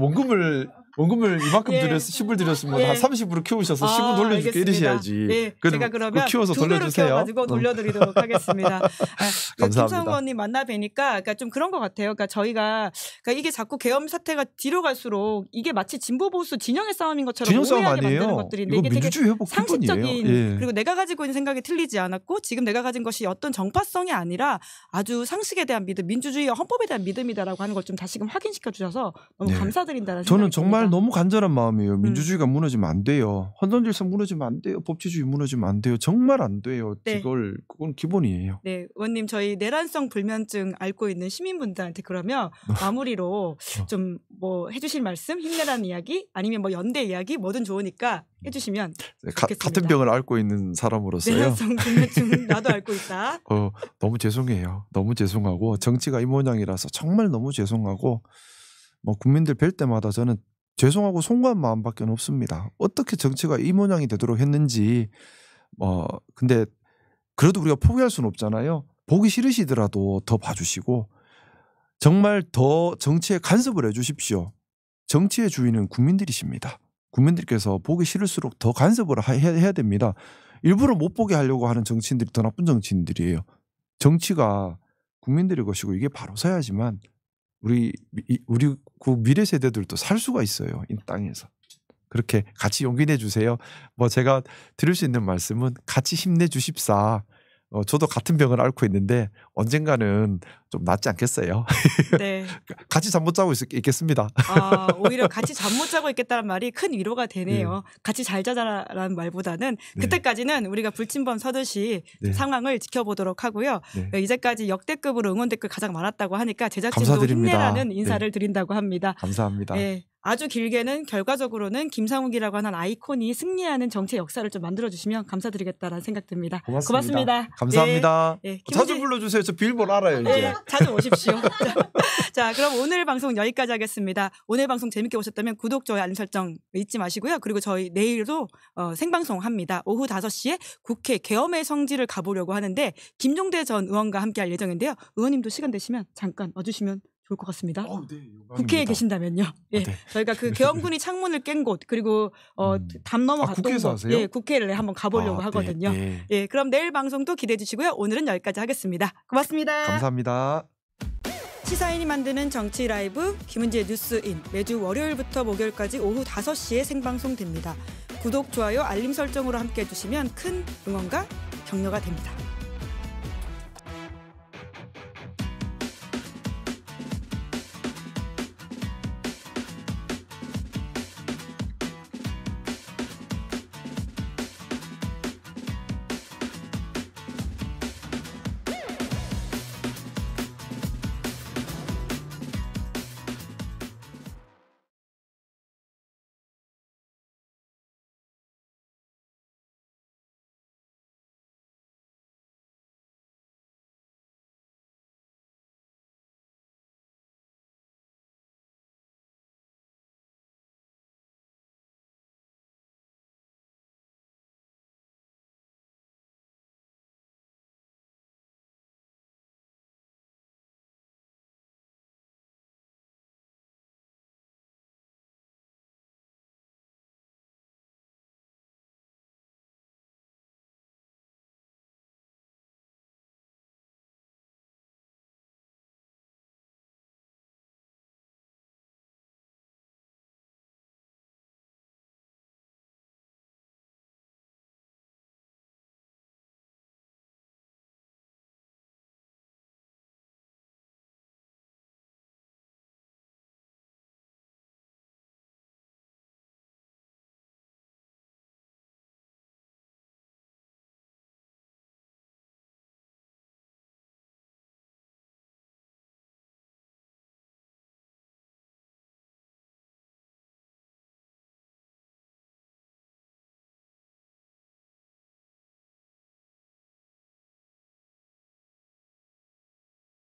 Speaker 2: 원금을 이만큼 10을 드렸으면 한 30으로 키우셔서 10을 돌려줄게 이러셔야지.
Speaker 1: 네, 제가 그러면
Speaker 2: 키워서 돌려주세요.
Speaker 1: 키워가지고 돌려드리도록 하겠습니다.
Speaker 2: 감사합니다.
Speaker 1: 김상욱 의원님 만나 뵈니까 그러니까 좀 그런 것 같아요. 그러니까 저희가 이게 자꾸 계엄 사태가 뒤로 갈수록 이게 마치 진보 보수 진영의 싸움인 것처럼 오해하게 만드는 것들인데 이게 되게 상식적인 그리고 내가 가지고 있는 생각이 틀리지 않았고 지금 내가 가진 것이 어떤 정파성이 아니라 아주 상식에 대한 믿음, 민주주의와 헌법에 대한 믿음이다라고 하는 걸 좀 다시금 확인시켜 주셔서 너무 감사드린다는 생각이
Speaker 2: 저는 정말
Speaker 1: 듭니다.
Speaker 2: 너무 간절한 마음이에요. 민주주의가 무너지면 안 돼요. 헌정질서 무너지면 안 돼요. 법치주의 무너지면 안 돼요. 정말 안 돼요. 그건 기본이에요.
Speaker 1: 네, 의원님 저희 내란성 불면증 앓고 있는 시민분들한테 그러면 마무리로 좀 뭐 해주실 말씀, 힘내라는 이야기, 아니면 뭐 연대 이야기 뭐든 좋으니까 해주시면 좋겠습니다.
Speaker 2: 같은 병을 앓고 있는 사람으로서요.
Speaker 1: 내란성 불면증 나도 앓고 있다.
Speaker 2: 너무 죄송해요. 너무 죄송하고 정치가 이 모양이라서 정말 너무 죄송하고 뭐 국민들 뵐 때마다 저는 죄송하고 송구한 마음밖에 없습니다. 어떻게 정치가 이 모양이 되도록 했는지 근데 그래도 우리가 포기할 수는 없잖아요. 보기 싫으시더라도 더 봐주시고 정말 더 정치에 간섭을 해주십시오. 정치의 주인은 국민들이십니다. 국민들께서 보기 싫을수록 더 간섭을 해야 됩니다. 일부러 못 보게 하려고 하는 정치인들이 더 나쁜 정치인들이에요. 정치가 국민들의 것이고 이게 바로 서야지만 우리 그 미래 세대들도 살 수가 있어요. 이 땅에서. 그렇게 같이 용기 내주세요. 뭐 제가 드릴 수 있는 말씀은 같이 힘내주십사. 저도 같은 병을 앓고 있는데 언젠가는 좀 낫지 않겠어요?
Speaker 1: 네.
Speaker 2: 같이 잠 못 자고 있겠습니다.
Speaker 1: 오히려 같이 잠 못 자고 있겠다는 말이 큰 위로가 되네요. 같이 잘 자자라는 말보다는 그때까지는 우리가 불침번 서듯이 상황을 지켜보도록 하고요. 이제까지 역대급으로 응원 댓글 가장 많았다고 하니까 제작진도
Speaker 2: 감사드립니다.
Speaker 1: 힘내라는 인사를 드린다고 합니다.
Speaker 2: 감사합니다.
Speaker 1: 아주 길게는 결과적으로는 김상욱이라고 하는 아이콘이 승리하는 정치의 역사를 좀 만들어주시면 감사드리겠다라는 생각 듭니다. 고맙습니다.
Speaker 2: 감사합니다. 자주 불러주세요. 저 비밀번호 알아요. 이제.
Speaker 1: 자주 오십시오. 자, 그럼 오늘 방송 여기까지 하겠습니다. 오늘 방송 재밌게 보셨다면 구독, 좋아요, 알림 설정 잊지 마시고요. 그리고 저희 내일도 생방송 합니다. 오후 5시에 국회 계엄의 성지를 가보려고 하는데 김종대 전 의원과 함께할 예정인데요. 의원님도 시간 되시면 잠깐 와주시면 좋을 것 같습니다. 국회에 계신다면요. 저희가 그 계엄군이 창문을 깬 곳 그리고 담 넘어갔던 곳, 국회를 한번 가보려고 하거든요. 그럼 내일 방송도 기대해 주시고요. 오늘은 여기까지 하겠습니다. 고맙습니다.
Speaker 2: 감사합니다.
Speaker 1: 시사인이 만드는 정치 라이브 김은지의 뉴스인 매주 월요일부터 목요일까지 오후 5시에 생방송됩니다. 구독, 좋아요, 알림 설정으로 함께해 주시면 큰 응원과 격려가 됩니다.